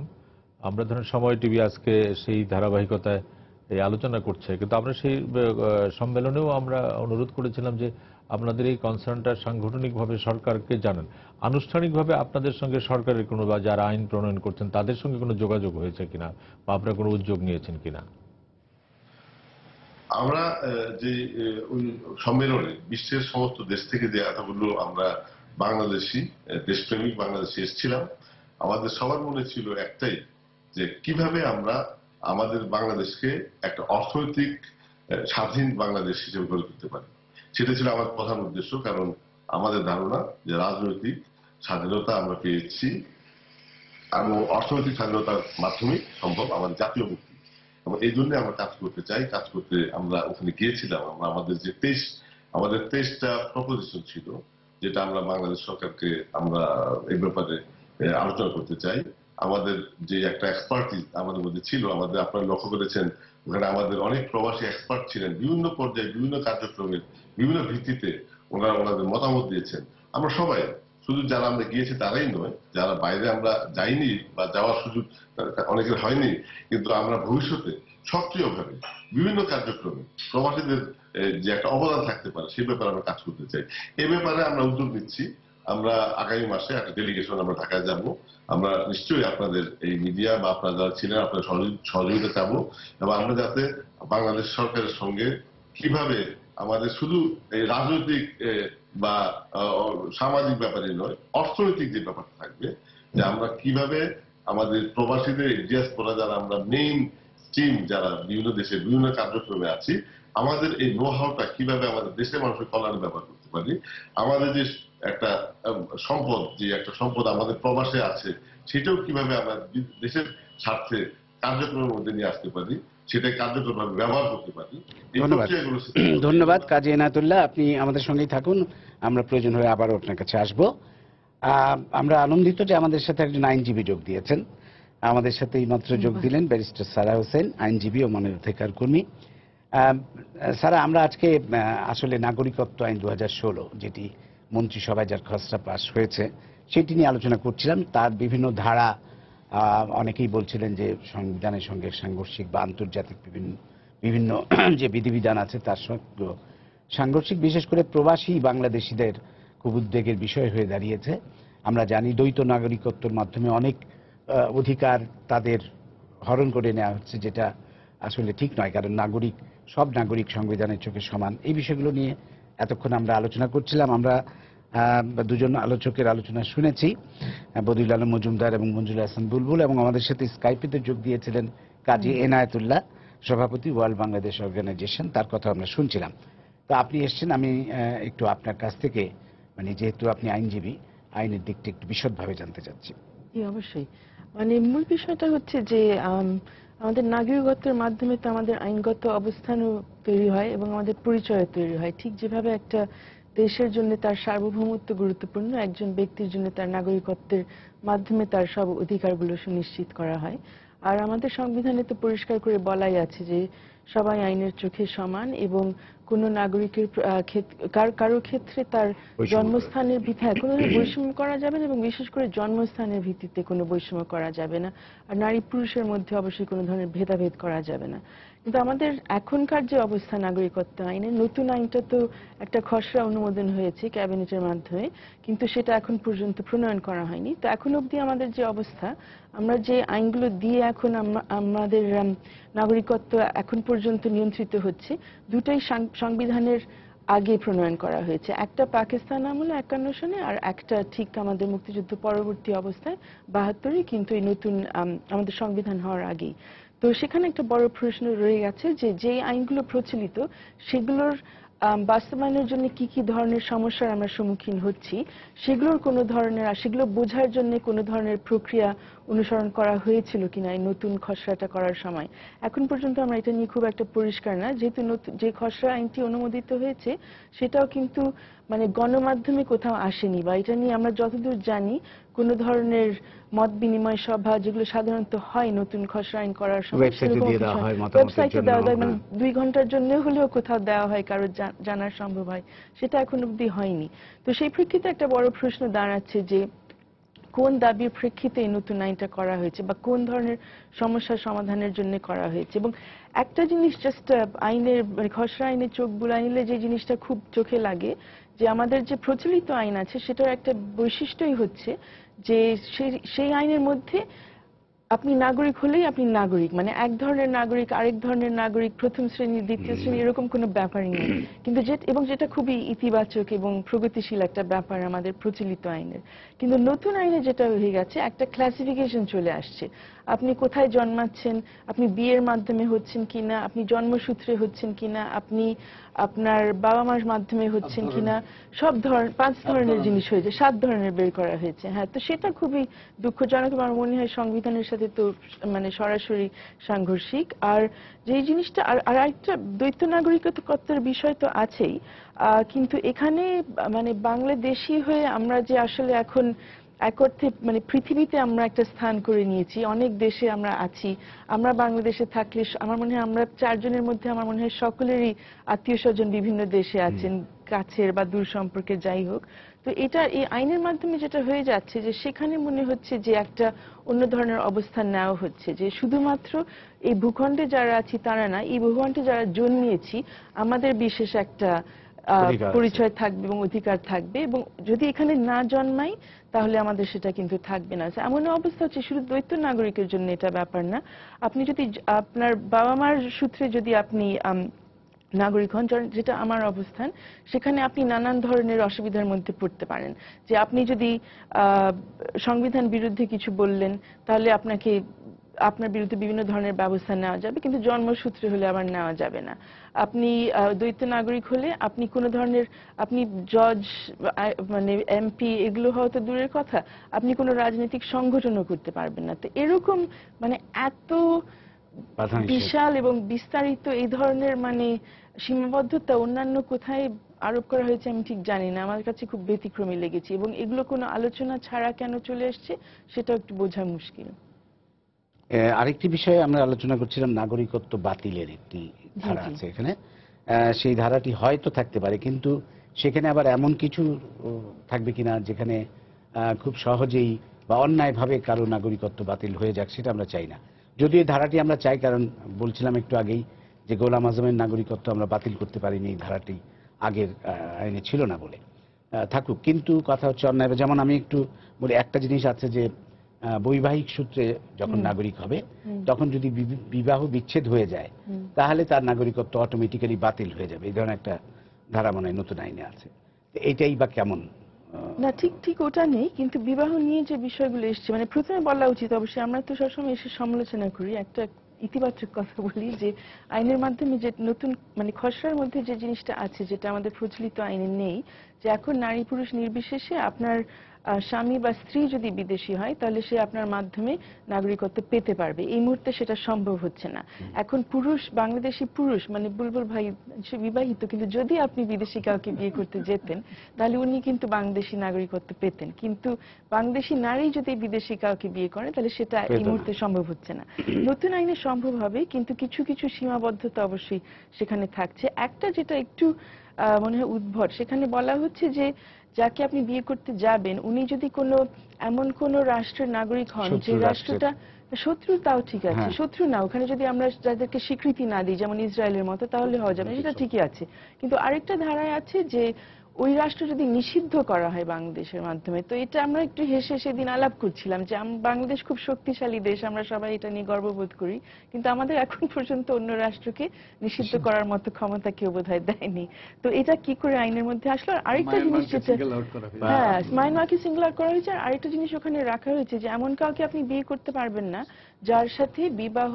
S3: আমরা ধরেন সময় টিভি আজকে সেই ধারাবাহিকতায় এই আলোচনা করছে, কিন্তু আমরা সেই সম্মেলনেও আমরা অনুরোধ করেছিলাম যে আপনাদের এই কনসার্নটা সাংগঠনিকভাবে সরকারকে জানান। আনুষ্ঠানিকভাবে আপনাদের সঙ্গে সরকারের কোনো বা যারা আইন প্রণয়ন করছেন তাদের সঙ্গে কোনো যোগাযোগ হয়েছে কিনা বা আপনারা কোনো উদ্যোগ নিয়েছেন কিনা?
S4: আমরা যে ওই সম্মেলনে বিশ্বের সমস্ত দেশ থেকে যে এতগুলো আমরা বাংলাদেশি, দেশপ্রেমিক বাংলাদেশি এসেছিলাম, আমাদের সবার মনে ছিল একটাই, যে কিভাবে আমরা আমাদের বাংলাদেশকে একটা অর্থনৈতিক স্বাধীন বাংলাদেশ হিসেবে গড়ে তুলতে পারি। সেটা ছিল আমার প্রধান উদ্দেশ্য। কারণ আমাদের ধারণা যে রাজনৈতিক স্বাধীনতা আমরা পেয়েছি এবং অর্থনৈতিক স্বাধীনতার মাধ্যমে সম্ভব আমাদের জাতীয় মুক্তি, এবং এই জন্য আমরা কাজ করতে চাই। কাজ করতে আমরা ওখানে গিয়েছিলাম। আমরা আমাদের 23টা প্রপোজিশন ছিল, যেটা আমরা বাংলাদেশ সরকারকে আমরা এই ব্যাপারে আলোচনা করতে চাই। আমাদের যে একটা এক্সপার্টিজ আমাদের মধ্যে ছিল, আপনারা লক্ষ্য করেছেন ওখানে আমাদের অনেক প্রবাসী এক্সপার্ট ছিলেন, বিভিন্ন পর্যায়ে বিভিন্ন কার্যক্রমের বিভিন্ন ভিত্তিতে ওনারা ওনাদের মতামত দিয়েছেন। আমরা সবাই, শুধু যারা আমরা গিয়েছি তারাই নয়, যারা বাইরে আমরা যাইনি বা যাওয়ার সুযোগ অনেকের হয়নি, কিন্তু আমরা ভবিষ্যতে সক্রিয়ভাবে বিভিন্ন কার্যক্রমে প্রবাসীদের যে একটা অবদান থাকতে পারে সে ব্যাপারে আমরা কাজ করতে চাই। এই ব্যাপারে আমরা উদ্যোগ নিচ্ছি। আমরা আগামী মাসে একটা ডেলিগেশন আমরা ঢাকায় যাব। আমরা নিশ্চয়ই আপনাদের এই মিডিয়া বা আপনারা যারা ছিলেন আপনাদের সহযোগিতা চাবো, এবং আমরা যাতে বাংলাদেশ সরকারের সঙ্গে কিভাবে আমাদের শুধু এই রাজনৈতিক বা সামাজিক ব্যাপারে নয়, অর্থনৈতিক যে ব্যাপারটা থাকবে, যে আমরা কিভাবে আমাদের প্রবাসীদের ডিয়াসপোরা যারা আমরা মেইন স্ট্রিম যারা বিভিন্ন দেশে বিভিন্ন কার্যক্রমে আছি, আমাদের এই নো হাউটা কিভাবে আমাদের দেশের মানুষের কল্যাণে ব্যবহার করতে পারি, আমাদের যে একটা সম্পদ আমাদের প্রবাসে আছে সেটাও কিভাবে আমরা দেশের স্বার্থে কার্যক্রমের মধ্যে নিয়ে আসতে পারি, সেটা কার্যকরভাবে ব্যবহার করতে পারি।
S1: ধন্যবাদ। ধন্যবাদ কাজী এনায়েতুল্লাহ, আপনি আমাদের সঙ্গেই থাকুন। আমরা প্রয়োজন হলে আবারও আপনার কাছে আসব। আমরা আনন্দিত যে আমাদের সাথে একজন আইনজীবী যোগ দিয়েছেন। আমাদের সাথে এইমাত্র যোগ দিলেন ব্যারিস্টার সারা হোসেন, আইনজীবী ও মানবাধিকার কর্মী। সারা, আমরা আজকে আসলে নাগরিকত্ব আইন 2016 যেটি মন্ত্রিসভায় যার খসড়া পাশ হয়েছে সেটি নিয়ে আলোচনা করছিলাম। তার বিভিন্ন ধারা, অনেকেই বলছিলেন যে সংবিধানের সঙ্গে সাংঘর্ষিক বা আন্তর্জাতিক বিভিন্ন যে বিধিবিধান আছে তার সঙ্গে সাংঘর্ষিক, বিশেষ করে প্রবাসী বাংলাদেশিদের খুব উদ্বেগের বিষয় হয়ে দাঁড়িয়েছে। আমরা জানি দ্বৈত নাগরিকত্বের মাধ্যমে অনেক অধিকার তাদের হরণ করে নেওয়া হচ্ছে, যেটা আসলে ঠিক নয়। কারণ সব নাগরিক সংবিধানের চোখে সমান। এই বিষয়গুলো নিয়ে এতক্ষণ আমরা আলোচনা করছিলাম। আমরা দুজন আলোচকের আলোচনা শুনেছি, বদিউল আলম মজুমদার এবং মঞ্জুল হাসান বুলবুল, এবং আমাদের সাথে স্কাইপেতে যোগ দিয়েছিলেন কাজী এনায়েতুল্লাহ, সভাপতি ওয়ার্ল্ড বাংলাদেশ অর্গানাইজেশন। তার কথা আমরা শুনছিলাম। তো আপনি এসছেন, আমি একটু আপনার কাছ থেকে, মানে যেহেতু আপনি আইনজীবী, আইনের দিকটা একটু বিশদভাবে জানতে চাচ্ছি।
S5: অবশ্যই, মানে মূল বিষয়টা হচ্ছে যে আমাদের নাগরিকত্বের মাধ্যমে তো আমাদের আইনগত অবস্থানও তৈরি হয় এবং আমাদের পরিচয় তৈরি হয়। ঠিক যেভাবে একটা দেশের জন্য তার সার্বভৌমত্ব গুরুত্বপূর্ণ, একজন ব্যক্তির জন্য তার নাগরিকত্বের মাধ্যমে তার সব অধিকারগুলো সুনিশ্চিত করা হয়। আর আমাদের সংবিধানে তো পরিষ্কার করে বলাই আছে যে সবাই আইনের চোখে সমান, এবং কোনো নাগরিকের কারো ক্ষেত্রে তার জন্মস্থানের ভিত্তিতে কোনো বৈষম্য করা যাবে না, এবং বিশেষ করে জন্মস্থানের ভিত্তিতে কোনো বৈষম্য করা যাবে না। আর নারী পুরুষের মধ্যে অবশ্যই কোনো ধরনের ভেদাভেদ করা যাবে না। কিন্তু আমাদের এখনকার যে অবস্থা নাগরিকত্ব আইনের, নতুন আইনটা তো একটা খসড়া অনুমোদন হয়েছে ক্যাবিনেটের মাধ্যমে, কিন্তু সেটা এখন পর্যন্ত প্রণয়ন করা হয়নি। তো এখন অবধি আমাদের যে অবস্থা, আমরা যে আইনগুলো দিয়ে এখন আমাদের নাগরিকত্ব এখন পর্যন্ত নিয়ন্ত্রিত হচ্ছে, দুটাই সংবিধানের আগে প্রণয়ন করা হয়েছে। একটা পাকিস্তান আমলে 51 সনে, আর একটা ঠিক আমাদের মুক্তিযুদ্ধ পরবর্তী অবস্থায় 72-এ, কিন্তু এই নতুন আমাদের সংবিধান হওয়ার আগেই। তো সেখানে একটা বড় প্রশ্ন রয়ে গেছে যে যেই আইনগুলো প্রচলিত সেগুলোর বাস্তবায়নের জন্য কি কি ধরনের সমস্যার আমরা সম্মুখীন হচ্ছি সেগুলোর কোনো ধরনের সেগুলো বোঝার জন্য কোনো ধরনের প্রক্রিয়া অনুসরণ করা হয়েছিল কিনা এই নতুন খসড়াটা করার সময়। এখন পর্যন্ত আমরা এটা নিয়ে খুব একটা পরিষ্কার না, যেহেতু যে খসড়া আইনটি অনুমোদিত হয়েছে সেটাও কিন্তু মানে গণমাধ্যমে কোথাও আসেনি, বা এটা নিয়ে আমরা যতদূর জানি কোনো ধরনের মত বিনিময় সভা যেগুলো সাধারণত হয় নতুন খসড়া আইন করার সময়
S1: ওয়েবসাইটে দিয়ে দেওয়া হয়, মতামতের
S5: ওয়েবসাইটে
S1: জন্য,
S5: দেওয়া হয়, মানে
S1: হ্যাঁ।
S5: 2 ঘন্টার জন্য হলেও কোথাও দেওয়া হয়, কারো জানার সম্ভব হয়, সেটা এখন অবধি হয়নি। তো সেই প্রেক্ষিতে একটা বড় প্রশ্ন দাঁড়াচ্ছে যে কোন দাবির প্রেক্ষিতে এই নতুন আইনটা করা হয়েছে বা কোন ধরনের সমস্যার সমাধানের জন্য করা হয়েছে। এবং একটা জিনিস জাস্ট আইনের মানে খসড়া আইনের চোখ বুলায় নিলে যে জিনিসটা খুব চোখে লাগে যে আমাদের যে প্রচলিত আইন আছে সেটার একটা বৈশিষ্ট্যই হচ্ছে যে সেই আইনের মধ্যে আপনি নাগরিক হলেই আপনি নাগরিক, মানে এক ধরনের নাগরিক আরেক ধরনের নাগরিক, প্রথম শ্রেণী দ্বিতীয় শ্রেণী এরকম কোনো ব্যাপারই নেই। কিন্তু যেটা খুবই ইতিবাচক এবং প্রগতিশীল একটা ব্যাপার আমাদের প্রচলিত আইনের। কিন্তু নতুন আইনে যেটা হয়ে গেছে একটা ক্লাসিফিকেশন চলে আসছে, আপনি কোথায় জন্মাচ্ছেন, আপনি বিয়ের মাধ্যমে হচ্ছেন কিনা, আপনি জন্মসূত্রে হচ্ছেন কিনা, আপনি আপনার বাবা মার মাধ্যমে হচ্ছেন কিনা, সব ধরনের 5 ধরনের জিনিস হয়েছে, 7 ধরনের বের করা হয়েছে। হ্যাঁ, তো সেটা খুবই দুঃখজনক, আমার মনে হয় সংবিধানের সাথে তো মানে সরাসরি সাংঘর্ষিক। আর যে জিনিসটা আর একটা দ্বৈত নাগরিকত্বের বিষয় তো আছেই, কিন্তু এখানে মানে বাংলাদেশী হয়ে আমরা যে আসলে এখন এক অর্থে মানে পৃথিবীতে আমরা একটা স্থান করে নিয়েছি, অনেক দেশে আমরা আছি। আমরা বাংলাদেশে থাকলে আমার মনে হয় আমরা 4 জনের মধ্যে আমার মনে হয় সকলেরই আত্মীয় স্বজন বিভিন্ন দেশে আছেন, কাছের বা দূর সম্পর্কে যাই হোক। তো এটা এই আইনের মাধ্যমে যেটা হয়ে যাচ্ছে যে সেখানে মনে হচ্ছে যে একটা অন্য ধরনের অবস্থান নেওয়া হচ্ছে, যে শুধুমাত্র এই ভূখণ্ডে যারা আছি তারা না, এই ভূখণ্ডে যারা জন্মিয়েছি আমাদের বিশেষ একটা পরিচয় থাকবে এবং অধিকার থাকবে, এবং যদি এখানে না জন্মাই তাহলে আমাদের সেটা কিন্তু থাকবে না। এমন অবস্থা হচ্ছে শুধু দ্বৈত নাগরিকের জন্য এটা ব্যাপার না, আপনি যদি আপনার বাবা মার সূত্রে যদি আপনি নাগরিক হন, যেটা আমার অবস্থান, সেখানে আপনি নানান ধরনের অসুবিধার মধ্যে পড়তে পারেন। যে আপনি যদি সংবিধান বিরুদ্ধে কিছু বললেন তাহলে আপনার বিরুদ্ধে বিভিন্ন ধরনের ব্যবস্থা নেওয়া যাবে, কিন্তু জন্মসূত্রে হলে আবার নেওয়া যাবে না। আপনি দ্বৈত নাগরিক হলে আপনি কোনো ধরনের আপনি জজ মানে এমপি এগুলো হয়তো দূরের কথা, আপনি কোনো রাজনৈতিক সংগঠনও করতে পারবেন না। তো এরকম মানে এত বিশাল এবং বিস্তারিত এই ধরনের মানে সীমাবদ্ধতা অন্যান্য কোথায় আরোপ করা হয়েছে আমি ঠিক জানি না, আমার কাছে খুব ব্যতিক্রমী লেগেছে, এবং এগুলো কোনো আলোচনা ছাড়া কেন চলে আসছে সেটাও একটু বোঝা মুশকিল।
S1: আরেকটি বিষয়ে আমরা আলোচনা করছিলাম, নাগরিকত্ব বাতিলের একটি ধারা আছে এখানে। সেই ধারাটি হয়তো থাকতে পারে, কিন্তু সেখানে আবার এমন কিছু থাকবে কিনা যেখানে খুব সহজেই বা অন্যায়ভাবে কারো নাগরিকত্ব বাতিল হয়ে যাক, সেটা আমরা চাই না। যদিও এই ধারাটি আমরা চাই, কারণ বলছিলাম একটু আগেই যে গোলাম আজমের নাগরিকত্ব আমরা বাতিল করতে পারিনি, এই ধারাটি আগের আইনে ছিল না বলে থাকুক। কিন্তু কথা হচ্ছে অন্যায়, যেমন আমি একটু বলি, একটা জিনিস আছে যে বৈবাহিক সূত্রে যখন নাগরিক হবে তখন যদি বিবাহ বিচ্ছেদ হয়ে যায় তাহলে তার নাগরিকত্ব অটোমেটিক্যালি বাতিল হয়ে যাবে, এই ধরনের একটা ধারা মনে হয় নতুন আইনে আছে। এইটাই বা কেমন?
S5: না, ঠিক ওটা নেই, কিন্তু বিবাহ নিয়ে যে বিষয়গুলো এসছে মানে প্রথমে বলা উচিত, অবশ্যই আমরা তো সবসময় এসে সমালোচনা করি, একটা ইতিবাচক কথা বলি যে আইনের মাধ্যমে যে নতুন মানে খসড়ার মধ্যে যে জিনিসটা আছে যেটা আমাদের প্রচলিত আইনে নেই, যে এখন নারী পুরুষ নির্বিশেষে আপনার স্বামী বা স্ত্রী যদি বিদেশি হয় তাহলে সে আপনার মাধ্যমে নাগরিকত্ব পেতে পারবে। এই মুহূর্তে সেটা সম্ভব হচ্ছে না। এখন বাংলাদেশি পুরুষ মানে বুলবুল ভাই সে বিবাহিত, কিন্তু যদি আপনি বিদেশি কাউকে বিয়ে করতে যেতেন তাহলে উনি কিন্তু বাংলাদেশি নাগরিকত্ব পেতেন, কিন্তু বাংলাদেশি নারী যদি বিদেশি কাউকে বিয়ে করে তাহলে সেটা এই মুহূর্তে সম্ভব হচ্ছে না। নতুন আইনে সম্ভব হবে, কিন্তু কিছু কিছু সীমাবদ্ধতা অবশ্যই সেখানে থাকছে। একটা যেটা একটু মনে হয় উদ্ভট, সেখানে বলা হচ্ছে যে যাকে আপনি বিয়ে করতে যাবেন উনি যদি এমন কোন রাষ্ট্রের নাগরিক হন যে রাষ্ট্রটা শত্রু, তাও ঠিক আছে, শত্রু না, ওখানে যদি আমরা যাদেরকে স্বীকৃতি না দিই যেমন ইসরায়েলের মতো তাহলে হওয়া যাবে, সেটা ঠিকই আছে। কিন্তু আরেকটা ধারায় আছে যে ওই রাষ্ট্র যদি নিষিদ্ধ করা হয় বাংলাদেশের মাধ্যমে, তো এটা আমরা একটু হেসে সেদিন আলাপ করছিলাম যে বাংলাদেশ খুব শক্তিশালী দেশ, আমরা সবাই এটা নিয়ে গর্ববোধ করি, কিন্তু আমাদের এখন পর্যন্ত অন্য রাষ্ট্রকে নিষিদ্ধ করার মতো ক্ষমতা কেউ বোধহয় দেয়নি। তো এটা কি করে আইনের মধ্যে আসলো? আর আরেকটা জিনিস যেটা মায়ানমারকে সিঙ্গল আউট করা হয়েছে, আর আরেকটা জিনিস ওখানে রাখা হয়েছে যে এমন কাউকে আপনি বিয়ে করতে পারবেন না যার সাথে বিবাহ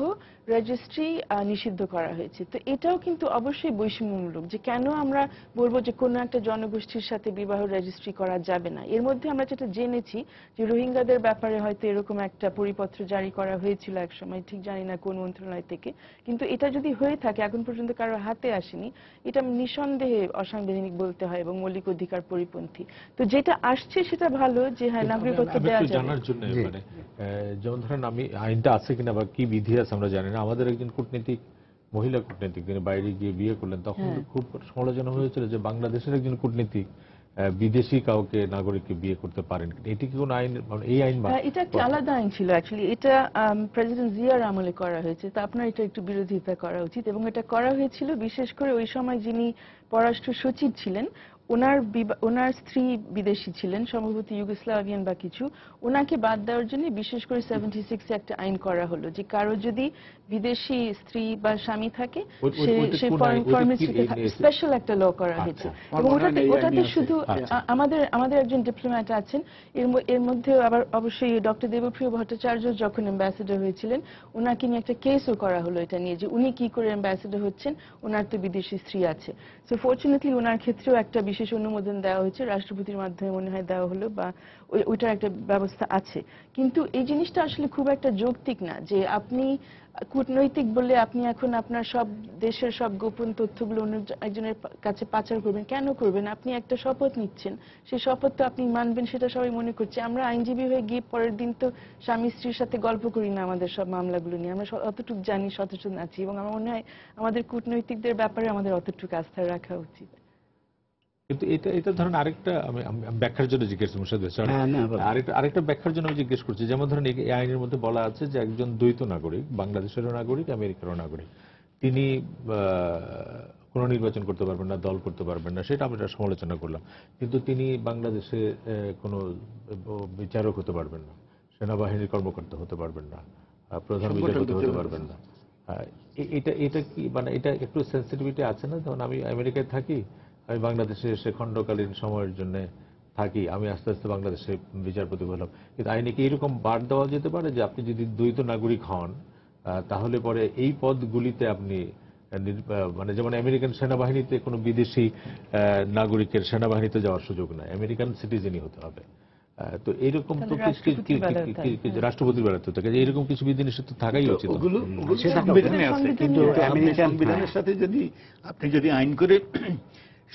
S5: রেজিস্ট্রি নিষিদ্ধ করা হয়েছে। তো এটাও কিন্তু অবশ্যই বৈষম্যমূলক, যে কেন আমরা বলবো যে কোনো একটা জনগোষ্ঠীর সাথে বিবাহ রেজিস্ট্রি করা যাবে না। এর মধ্যে আমরা যেটা জেনেছি যে রোহিঙ্গাদের ব্যাপারে হয়তো এরকম একটা পরিপত্র জারি করা হয়েছিল একসময়, ঠিক জানি না কোন মন্ত্রণালয় থেকে, কিন্তু এটা যদি হয়ে থাকে এখন পর্যন্ত কারোর হাতে আসেনি, এটা নিঃসন্দেহে অসাংবিধানিক বলতে হয় এবং মৌলিক অধিকার পরিপন্থী। তো যেটা আসছে সেটা ভালো, যে হ্যাঁ নাগরিকত্ব দেওয়া যাবে।
S3: জানার জন্য মানে যেমন ধরেন আমি আইনটা আছে কিনা বা কি বিধি আছে আমরা জানি না। আমাদের একজন কূটনীতিক, মহিলা কূটনীতিক, তিনি বাইরে গিয়ে বিয়ে করলেন, তখন খুব সমালোচনা হয়েছিল যে বাংলাদেশের একজন কূটনীতিক বিদেশি কাউকে নাগরিককে বিয়ে করতে পারেন। এটি কি কোন আইন, এই আইন?
S5: এটা একটা আলাদা আইন ছিল অ্যাকচুয়ালি, এটা প্রেসিডেন্ট জিয়ার আমলে করা হয়েছে। তো আপনার এটা একটু বিরোধিতা করা উচিত, এবং এটা করা হয়েছিল বিশেষ করে ওই সময় যিনি পররাষ্ট্র সচিব ছিলেন, ওনার স্ত্রী বিদেশি ছিলেন, সম্ভবত ইউগোস্লাভিয়ান বা কিছু। ওনাকে বাদ দেওয়ার জন্য বিশেষ করে 76 একটা আইন করা হলো, যে কারো যদি বিদেশি স্ত্রী বা স্বামী থাকে সে ফরেন স্পেশাল একটা ল করা হয়েছে। এবং ওটাতে শুধু আমাদের একজন ডিপ্লোম্যাট আছেন, এর মধ্যে আবার অবশ্যই ডক্টর দেবপ্রিয় ভট্টাচার্য যখন অ্যাম্বাসেডর হয়েছিলেন, ওনাকে নিয়ে একটা কেসও করা হলো এটা নিয়ে, যে উনি কি করে অ্যাম্বাসেডর হচ্ছেন, ওনার তো বিদেশি স্ত্রী আছে। সো ফরচুনেটলি ওনার ক্ষেত্রেও একটা বিশেষ অনুমোদন দেওয়া হয়েছে, রাষ্ট্রপতির মাধ্যমে মনে হয় দেওয়া হলো, বা ওইটার একটা ব্যবস্থা আছে। কিন্তু এই জিনিসটা আসলে খুব একটা যৌক্তিক না, যে আপনি কূটনৈতিক বলে আপনি এখন আপনার সব দেশের সব গোপন তথ্যগুলো অন্য একজনের কাছে পাচার করবেন। কেন করবেন? আপনি একটা শপথ নিচ্ছেন, সেই শপথ তো আপনি মানবেন, সেটা সবাই মনে করছে। আমরা আইনজীবী হয়ে গিয়ে পরের দিন তো স্বামী স্ত্রীর সাথে গল্প করি না আমাদের সব মামলাগুলো নিয়ে, আমরা অতটুকু জানি, সচেতন আছি, এবং আমার মনে হয় আমাদের কূটনৈতিকদের ব্যাপারে আমাদের অতটুকু আস্থা রাখা উচিত।
S3: কিন্তু এটা ধরেন আরেকটা আমি ব্যাখ্যার জন্য জিজ্ঞেস আরেকটা ব্যাখ্যার জন্য আমি জিজ্ঞেস করছি। যেমন ধরেন এই আইনের মধ্যে বলা আছে যে একজন দ্বৈত নাগরিক, বাংলাদেশেরও নাগরিক, আমেরিকারও নাগরিক, তিনি কোনো নির্বাচন করতে পারবেন না, দল করতে পারবেন না, সেটা আমরা সমালোচনা করলাম। কিন্তু তিনি বাংলাদেশে কোনো বিচারক হতে পারবেন না, সেনাবাহিনীর কর্মকর্তা হতে পারবেন না, প্রধান বিচারপতি হতে পারবেন না। এটা কি মানে এটা একটু সেন্সিটিভিটি আছে না? যেমন আমি আমেরিকায় থাকি, আমি বাংলাদেশে এসে খণ্ডকালীন সময়ের জন্য থাকি, আমি আস্তে আস্তে বাংলাদেশে বিচারপতি হলাম, কিন্তু আইনে কি এরকম বাদ দেওয়া যেতে পারে যে আপনি যদি দ্বৈত নাগরিক হন তাহলে পরে এই পদগুলিতে আপনি মানে যেমন আমেরিকান সেনাবাহিনীতে কোনো বিদেশি নাগরিকের সেনাবাহিনীতে যাওয়ার সুযোগ নাই, আমেরিকান সিটিজেনই হতে হবে। তো এইরকম তো রাষ্ট্রপতির বেলাতে থাকে, এরকম কিছু বিধিনিষেধ তো থাকাই উচিত।
S2: সংবিধানে আছে, কিন্তু সংবিধানের সাথে আপনি যদি আইন করে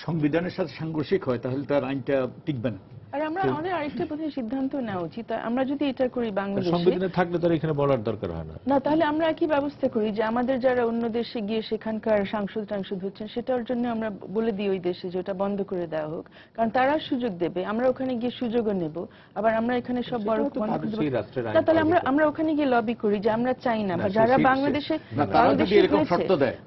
S2: সংবিধানের সাথে সাংঘর্ষিক হয় তাহলে তার আইনটা টিকবে না।
S5: আর আমাদের আরেকটা বোধহয় সিদ্ধান্ত নেওয়া উচিত, আমরা যদি এটা করি বাংলাদেশে,
S3: সংবিধানে থাকলে তার এখানে বলার দরকার হয় না।
S5: না, তাহলে আমরা একই ব্যবস্থা করি যে আমাদের যারা অন্য দেশে গিয়ে সেখানকার সাংসদ হচ্ছেন, সেটার জন্য আমরা বলে দিই ওই দেশে যে ওটা বন্ধ করে দেওয়া হোক, কারণ তারা সুযোগ দেবে, আমরা ওখানে গিয়ে সুযোগও নেব, আবার আমরা এখানে সব বড় বন্ধ করে দেব। তাহলে আমরা ওখানে গিয়ে লবি করি যে আমরা চাই না, বা যারা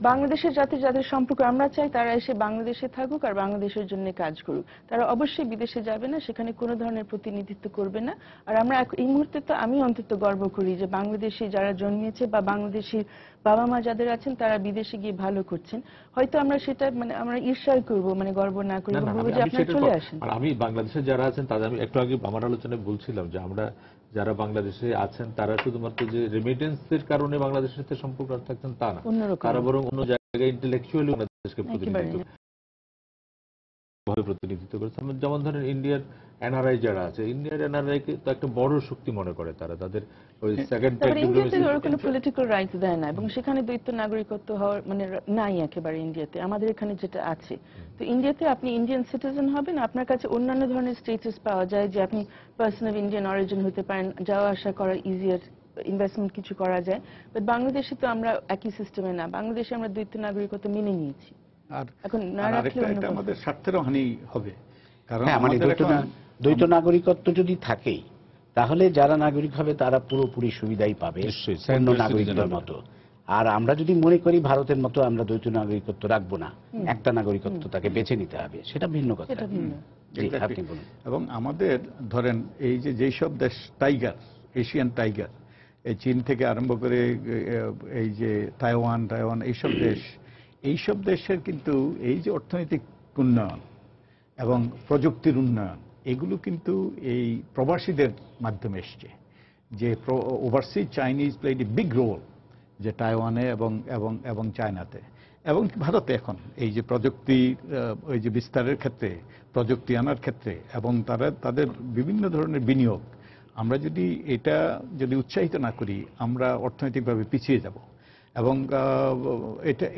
S5: বাংলাদেশের যাদের সম্পর্ক আমরা চাই তারা এসে বাংলাদেশে থাকুক আর বাংলাদেশের জন্য কাজ করুক, তারা অবশ্যই বিদেশে যাবে না, সেখানে কোনো ধরনের প্রতিনিধিত্ব করবে না। আর আমরা এই মুহূর্তে তো আমি অন্তত গর্ব করি যে বাংলাদেশি যারা জন্মেছে বা বাংলাদেশি বাবা মা যাদের আছেন তারা বিদেশে গিয়ে ভালো করছেন। হয়তো আমরা সেটা মানে আমরা ঈর্ষার করব, মানে গর্ব না করে বলবো যে আপনারা চলে আসেন।
S3: আর আমি বাংলাদেশে যারা আছেন তাদের, আমি একটু আগে আমার আলোচনায় বলছিলাম যে আমরা যারা বাংলাদেশে আছেন তারা শুধুমাত্র যে রেমিটেন্সের কারণে বাংলাদেশের সাথে সম্পর্ক থাকছেন তা না, তারা বরং অন্য জায়গায় ইন্টেলেকচুয়ালি বাংলাদেশকে প্রতিনিধিত্ব করেছে। যেমন ধরেন ইন্ডিয়ার এনআরআই যারা আছে, ইন্ডিয়ার এনআরআই কে তো একটা বড় শক্তি মনে করে তারা, তাদের ওই সেকেন্ড
S5: কোনো পলিটিক্যাল রাইটস দেয় না, এবং সেখানে দ্বৈত নাগরিকত্ব হওয়ার মানে নাই একেবারে ইন্ডিয়াতে। আমাদের এখানে যেটা আছে, তো ইন্ডিয়াতে আপনি ইন্ডিয়ান সিটিজেন হবেন, আপনার কাছে অন্যান্য ধরনের স্টেটাস পাওয়া যায়, যে আপনি পার্সন অফ ইন্ডিয়ান অরিজিন হতে পারেন, যাওয়া আসা করা ইজিয়ার, ইনভেস্টমেন্ট কিছু করা যায়। বাট বাংলাদেশে তো আমরা একই সিস্টেমে না, বাংলাদেশে আমরা দ্বৈত নাগরিকত্ব মেনে নিয়েছি।
S2: আর এটা আমাদের স্বার্থেরও হানি হবে, কারণ
S1: দ্বৈত নাগরিকত্ব যদি থাকেই তাহলে যারা নাগরিক হবে তারা পুরোপুরি সুবিধাই পাবে অন্য নাগরিকদের মতো। আর আমরা যদি মনে করি ভারতের মতো আমরা দ্বৈত নাগরিকত্ব রাখবো না, একটা নাগরিকত্ব তাকে বেছে নিতে হবে, সেটা ভিন্ন কথা।
S2: এবং আমাদের ধরেন এই যেসব দেশ টাইগার, এশিয়ান টাইগার, এই চীন থেকে আরম্ভ করে এই যে তাইওয়ান এইসব দেশের কিন্তু এই যে অর্থনৈতিক উন্নয়ন এবং প্রযুক্তির উন্নয়ন, এগুলো কিন্তু এই প্রবাসীদের মাধ্যমে এসছে। যে overseas Chinese played a big role, যে তাইওয়ানে এবং এবং এবং চায়নাতে এবং ভারতে এখন এই যে প্রযুক্তি ওই যে বিস্তারের ক্ষেত্রে, প্রযুক্তি আনার ক্ষেত্রে এবং তাদের বিভিন্ন ধরনের বিনিয়োগ, আমরা যদি এটা উৎসাহিত না করি আমরা অর্থনৈতিকভাবে পিছিয়ে যাব এবং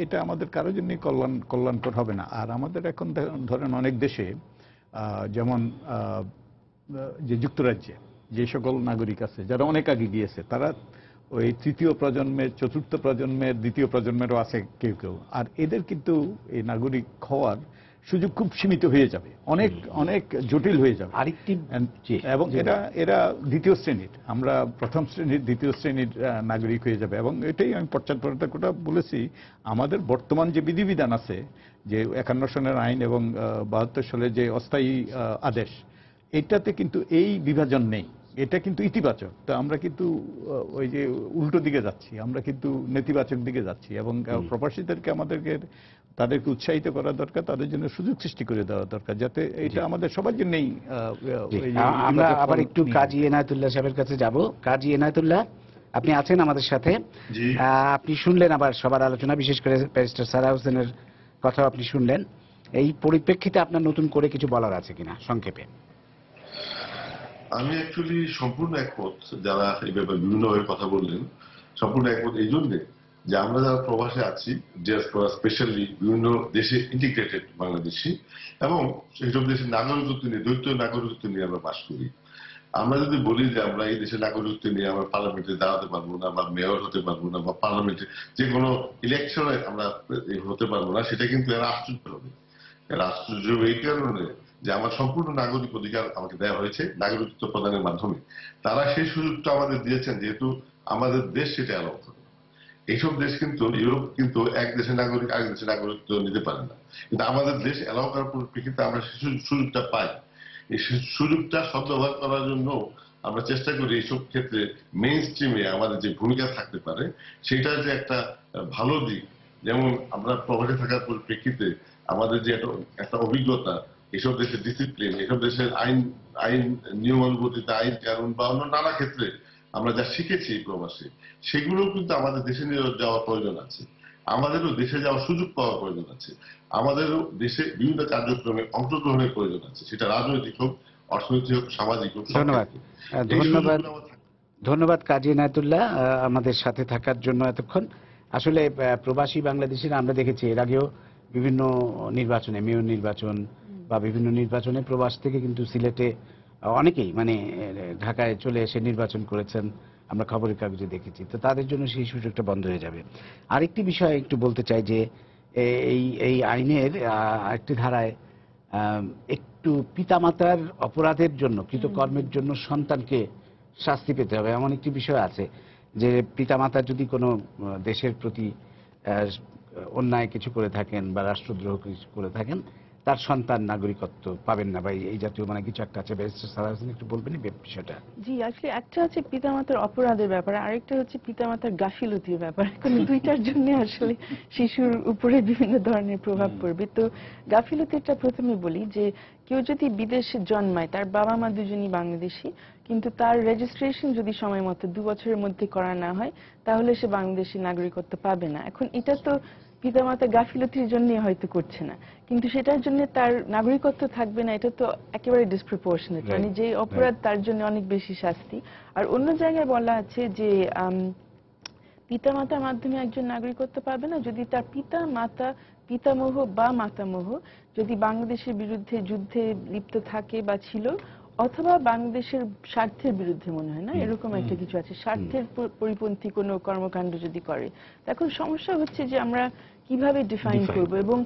S2: এটা আমাদের কারোর জন্যই কল্যাণকর হবে না। আর আমাদের এখন ধরেন অনেক দেশে যেমন যে যুক্তরাজ্যে যে সকল নাগরিক আছে যারা অনেক আগে গিয়েছে, তারা ওই তৃতীয় প্রজন্মের, চতুর্থ প্রজন্মের, দ্বিতীয় প্রজন্মেরও আছে কেউ কেউ, আর এদের কিন্তু এই নাগরিক হওয়ার সুযোগ খুব সীমিত হয়ে যাবে, অনেক অনেক জটিল হয়ে যাবে
S1: আরেকটি
S2: এবং এরা দ্বিতীয় শ্রেণীর, আমরা প্রথম শ্রেণীর দ্বিতীয় শ্রেণীর নাগরিক হয়ে যাবে। এবং এটাই আমি পশ্চাৎপদতা বলেছি, আমাদের বর্তমান যে বিধিবিধান আছে, যে 51 সনের আইন এবং 72 সালের যে অস্থায়ী আদেশ, এটাতে কিন্তু এই বিভাজন নেই, এটা কিন্তু ইতিবাচক। তো আমরা কিন্তু ওই যে উল্টো দিকে যাচ্ছি, আমরা কিন্তু নেতিবাচক দিকে যাচ্ছি এবং প্রবাসীদেরকে তাদেরকে উৎসাহিত করা দরকার, তাদের জন্য সুযোগ সৃষ্টি করে দেওয়া দরকার, যাতে এটা আমাদের সবার জন্যই।
S1: আমরা আবার একটু কাজী এনায়েতুল্লাহ সাহেবের কাছে যাব। কাজী এনায়েতুল্লাহ, আপনি আছেন আমাদের সাথে? আপনি শুনলেন আবার সবার আলোচনা, বিশেষ করে ব্যারিস্টার সারা হোসেনের কথা আপনি শুনলেন। এই পরিপ্রেক্ষিতে আপনার নতুন করে কিছু বলার আছে কিনা সংক্ষেপে?
S4: আমি অ্যাকচুয়ালি সম্পূর্ণ একমত যারা এই ব্যাপারে বিভিন্নভাবে কথা বললেন, সম্পূর্ণ একমত এই জন্যে যে আমরা যারা প্রবাসে আছি, ডিয়াসপোরা স্পেশালি বিভিন্ন দেশে ইন্টিগ্রেটেড বাংলাদেশি, এবং সেইসব দেশের নাগরিকত্ব নিয়ে, দ্বৈত নাগরিকত্ব নিয়ে আমরা বাস করি। আমরা যদি বলি যে আমরা এই দেশের নাগরিকত্ব নিয়ে আমরা পার্লামেন্টে দাঁড়াতে পারবো না, বা মেয়র হতে পারবো না, বা পার্লামেন্টে যে কোনো ইলেকশনে আমরা হতে পারবো না, সেটা কিন্তু এরা আশ্চর্য হবে। এরা আশ্চর্য হবে এই কারণে যে আমার সম্পূর্ণ নাগরিক অধিকার আমাকে দেওয়া হয়েছে নাগরিকত্ব প্রদানের মাধ্যমে। তারা সেই সুযোগটা আমাদের দিয়েছেন, যেহেতু আমাদের দেশ সেটা অ্যালাউ করে। এইসব দেশ কিন্তু, ইউরোপ কিন্তু এক দেশের নাগরিক আরেক দেশের নাগরিকত্ব নিতে পারে না, কিন্তু আমাদের দেশ অ্যালাউ করার পরিপ্রেক্ষিতে আমরা সেই সুযোগটা পাই। এই সুযোগটা সদ্ব্যবহার করার জন্য আমরা চেষ্টা করি এইসব ক্ষেত্রে মেইন স্ট্রিমে আমাদের যে ভূমিকা থাকতে পারে সেটা যে একটা ভালো দিক। যেমন আমরা প্রবাসে থাকার পরিপ্রেক্ষিতে আমাদের যে একটা অভিজ্ঞতা, এসব দেশের ডিসিপ্লিন, এসব দেশের আইন নিয়মানুবর্তিতা, আইন কানুন বা অন্য নানা ক্ষেত্রে আমরা যা শিখেছি প্রবাসে, সেগুলো কিন্তু আমাদের দেশে নিয়ে যাওয়ার প্রয়োজন আছে। আমাদেরও দেশে যাওয়ার সুযোগ পাওয়ার প্রয়োজন আছে, আমাদেরও দেশে বিভিন্ন কার্যক্রমে অংশগ্রহণের প্রয়োজন আছে, সেটা রাজনৈতিক হোক, অর্থনৈতিক হোক, সামাজিক হোক।
S1: ধন্যবাদ কাজী এনায়েতুল্লাহ আমাদের সাথে থাকার জন্য এতক্ষণ। আসলে প্রবাসী বাংলাদেশিরা আমরা দেখেছি এর আগেও বিভিন্ন নির্বাচনে, মেয়র নির্বাচন বা বিভিন্ন নির্বাচনে প্রবাস থেকে কিন্তু সিলেটে অনেকেই মানে ঢাকায় চলে এসে নির্বাচন করেছেন, আমরা খবরের কাগজে দেখেছি। তো তাদের জন্য সেই সুযোগটা বন্ধ হয়ে যাবে। আরেকটি বিষয় একটু বলতে চাই যে এই আইনের আরেকটি ধারায় একটু পিতামাতার অপরাধের জন্য, কৃতকর্মের জন্য সন্তানকে শাস্তি পেতে হবে এমন একটি বিষয় আছে, যে পিতামাতা যদি কোনো দেশের প্রতি অন্যায় কিছু করে থাকেন বা রাষ্ট্রদ্রোহ কিছু করে থাকেন, তার সন্তান নাগরিকত্ব পাবেন না, বা এই জাতীয় মানে কিছু একটা আছে। ব্যারিস্টার সারা হোসেন একটু বলবেন এই বিষয়টা?
S5: জি, আসলে একটা হচ্ছে পিতামাতার অপরাধের ব্যাপার, আরেকটা হচ্ছে পিতামাতার গাফিলতির ব্যাপার। এখন দুইটার জন্য আসলে শিশুর উপরে বিভিন্ন ধরনের প্রভাব পড়বে। তো গাফিলতিটা প্রথমে বলি, যে কেউ যদি বিদেশে জন্মায়, তার বাবা মা দুজনই বাংলাদেশি, কিন্তু তার রেজিস্ট্রেশন যদি সময় মতো 2 বছরের মধ্যে করা না হয়, তাহলে সে বাংলাদেশি নাগরিকত্ব পাবে না। এখন এটা তো পিতামাতা গাফিলতির জন্য হয়তো করছে না, কিন্তু সেটার জন্য তার নাগরিকত্ব থাকবে না, এটা তো একেবারে ডিসপ্রপোর্শনেট, মানে যে অপরাধ তার জন্য অনেক বেশি শাস্তি। আর অন্য জায়গায় বলা আছে যে পিতামাতার মাধ্যমে একজন নাগরিকত্ব পাবে না যদি তার পিতামহ বা মাতামহ যদি বাংলাদেশের বিরুদ্ধে যুদ্ধে লিপ্ত থাকে বা ছিল, অথবা বাংলাদেশের স্বার্থের বিরুদ্ধে, মনে হয় না এরকম একটা কিছু আছে, স্বার্থের পরিপন্থী কোনো কর্মকাণ্ড যদি করে। এখন সমস্যা হচ্ছে যে আমরা কিভাবে ডিফাইন করব, এবং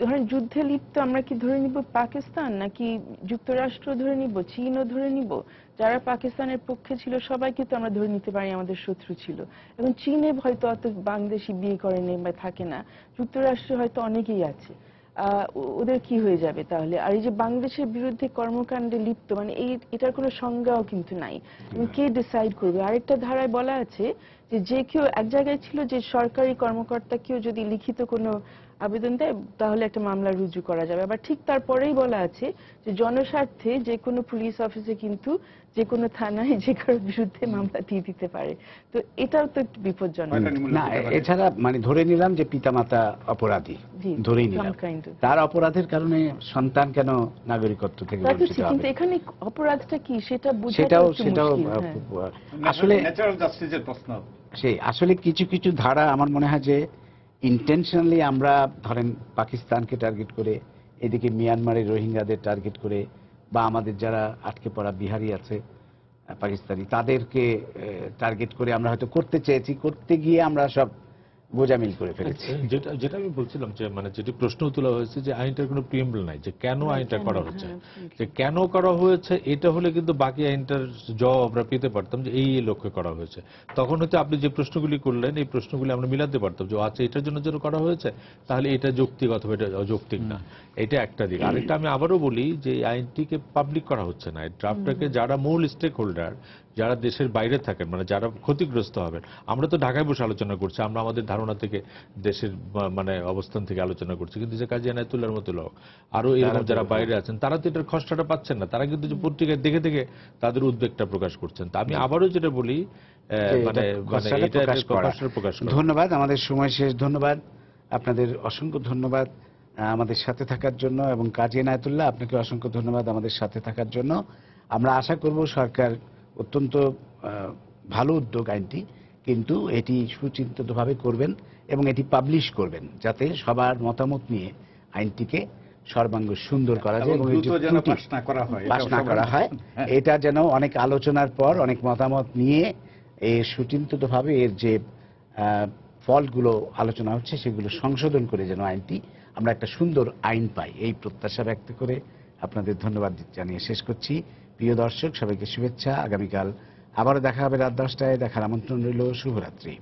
S5: ধরেন যুদ্ধে লিপ্ত আমরা কি ধরে নিব পাকিস্তান, নাকি যুক্তরাষ্ট্র ধরে নিব, চীনও ধরে নিব? যারা পাকিস্তানের পক্ষে ছিল সবাইকে তো আমরা ধরে নিতে পারি আমাদের শত্রু ছিল। এখন চীনে হয়তো অত বাংলাদেশি বিয়ে করেনি বা থাকে না, যুক্তরাষ্ট্রে হয়তো অনেকেই আছে, ওদের কি হয়ে যাবে তাহলে? আর এই যে বাংলাদেশের বিরুদ্ধে কর্মকাণ্ডে লিপ্ত, মানে এটার কোনো সংজ্ঞাও কিন্তু নাই, কে ডিসাইড করবে? আরেকটা ধারায় বলা আছে যে কেউ এক জায়গায় ছিল যে সরকারি কর্মকর্তা কেউ যদি লিখিত কোনো আবেদন দেয় তাহলে একটা মামলা রুজু করা যাবে। আবার ঠিক তারপরেই বলা আছে যে জনস্বার্থে যে কোনো পুলিশ অফিসে কিন্তু যে কোনো থানায় যে কারোর বিরুদ্ধে মামলা দিয়ে দিতে পারে। তো এটাও তো একটু বিপজ্জনক।
S1: না, এছাড়া মানে ধরে নিলাম যে পিতামাতা অপরাধী,
S5: জি,
S1: ধরেই নিলাম,
S5: some kind of.
S1: তার অপরাধের কারণে সন্তান কেন নাগরিকত্ব থেকে
S5: তা তো
S1: বঞ্চিত
S5: ঠিক, কিন্তু
S1: হবে?
S5: এখানে অপরাধটা কি সেটা বোঝাটা
S1: সেটাও
S5: একটু
S1: সেটাও
S5: মুশকিল, হ্যাঁ।
S1: আসলে
S2: ন্যাচারাল জাস্টিসের প্রশ্ন।
S1: সেই আসলে কিছু কিছু ধারা আমার মনে হয় যে ইন্টেনশনালি আমরা ধরেন পাকিস্তানকে টার্গেট করে, এদিকে মিয়ানমারের রোহিঙ্গাদের টার্গেট করে, বা আমাদের যারা আটকে পড়া বিহারি আছে পাকিস্তানি তাদেরকে টার্গেট করে আমরা হয়তো করতে চেয়েছি, করতে গিয়ে আমরা সব গোজামিল করে ফেলেছি।
S3: যেটা যেটা আমি বলছিলাম যে মানে যেটি প্রশ্ন তোলা হয়েছে যে আইনটার কোনো প্রিএম্বল নাই, যে কেন আইনটা করা হচ্ছে, যে কেন করা হয়েছে এটা হলে কিন্তু বাকি আইনটার জবাব আমরা পেতে পারতাম যে এই লক্ষ্যে করা হয়েছে। তখন হয়তো আপনি যে প্রশ্নগুলি করলেন এই প্রশ্নগুলি আমরা মিলাতে পারতাম যে আচ্ছা এটার জন্য যেন করা হয়েছে তাহলে এটা যৌক্তিক অথবা এটা অযৌক্তিক না। এটা একটা দিক। আরেকটা আমি আবারও বলি যে এই আইনটিকে পাবলিক করা হচ্ছে না। এই ড্রাফটটাকে যারা মূল স্টেক হোল্ডার, যারা দেশের বাইরে থাকেন, মানে যারা ক্ষতিগ্রস্ত হবেন, আমরা তো ঢাকায় বসে আলোচনা করছি, আমরা আমাদের ধারণা থেকে দেশের মানে অবস্থান থেকে আলোচনা করছি, কিন্তু যে কাজী এনায়েতুল্লাহর মতো লোক আরো এরকম যারা বাইরে আছেন তারা তো এটার খসড়াটা পাচ্ছেন না, তারা কিন্তু যে পত্রিকায় দেখে দেখে তাদের উদ্বেগটা প্রকাশ করছেন। তা আমি আবারও যেটা বলি মানে এটা খসড়া প্রকাশ করা।
S1: ধন্যবাদ, আমাদের সময় শেষ। ধন্যবাদ আপনাদের, অসংখ্য ধন্যবাদ আমাদের সাথে থাকার জন্য, এবং কাজী এনায়েতুল্লাহ আপনাকে অসংখ্য ধন্যবাদ আমাদের সাথে থাকার জন্য। আমরা আশা করব সরকার অত্যন্ত ভালো উদ্যোগ আইনটি, কিন্তু এটি সুচিন্তিতভাবে করবেন এবং এটি পাবলিশ করবেন যাতে সবার মতামত নিয়ে আইনটিকে সর্বাঙ্গ সুন্দর করা যায় এবং
S2: পাস না করা হয়।
S1: এটা যেন অনেক আলোচনার পর, অনেক মতামত নিয়ে এর সুচিন্তিতভাবে এর যে ফলগুলো আলোচনা হচ্ছে সেগুলো সংশোধন করে যেন আইনটি আমরা একটা সুন্দর আইন পাই, এই প্রত্যাশা ব্যক্ত করে আপনাদের ধন্যবাদ জানিয়ে শেষ করছি। প্রিয় দর্শক, সবাইকে শুভেচ্ছা। আগামীকাল আবারও দেখা হবে রাত 10টায়। দেখার আমন্ত্রণ রইল। শুভরাত্রি।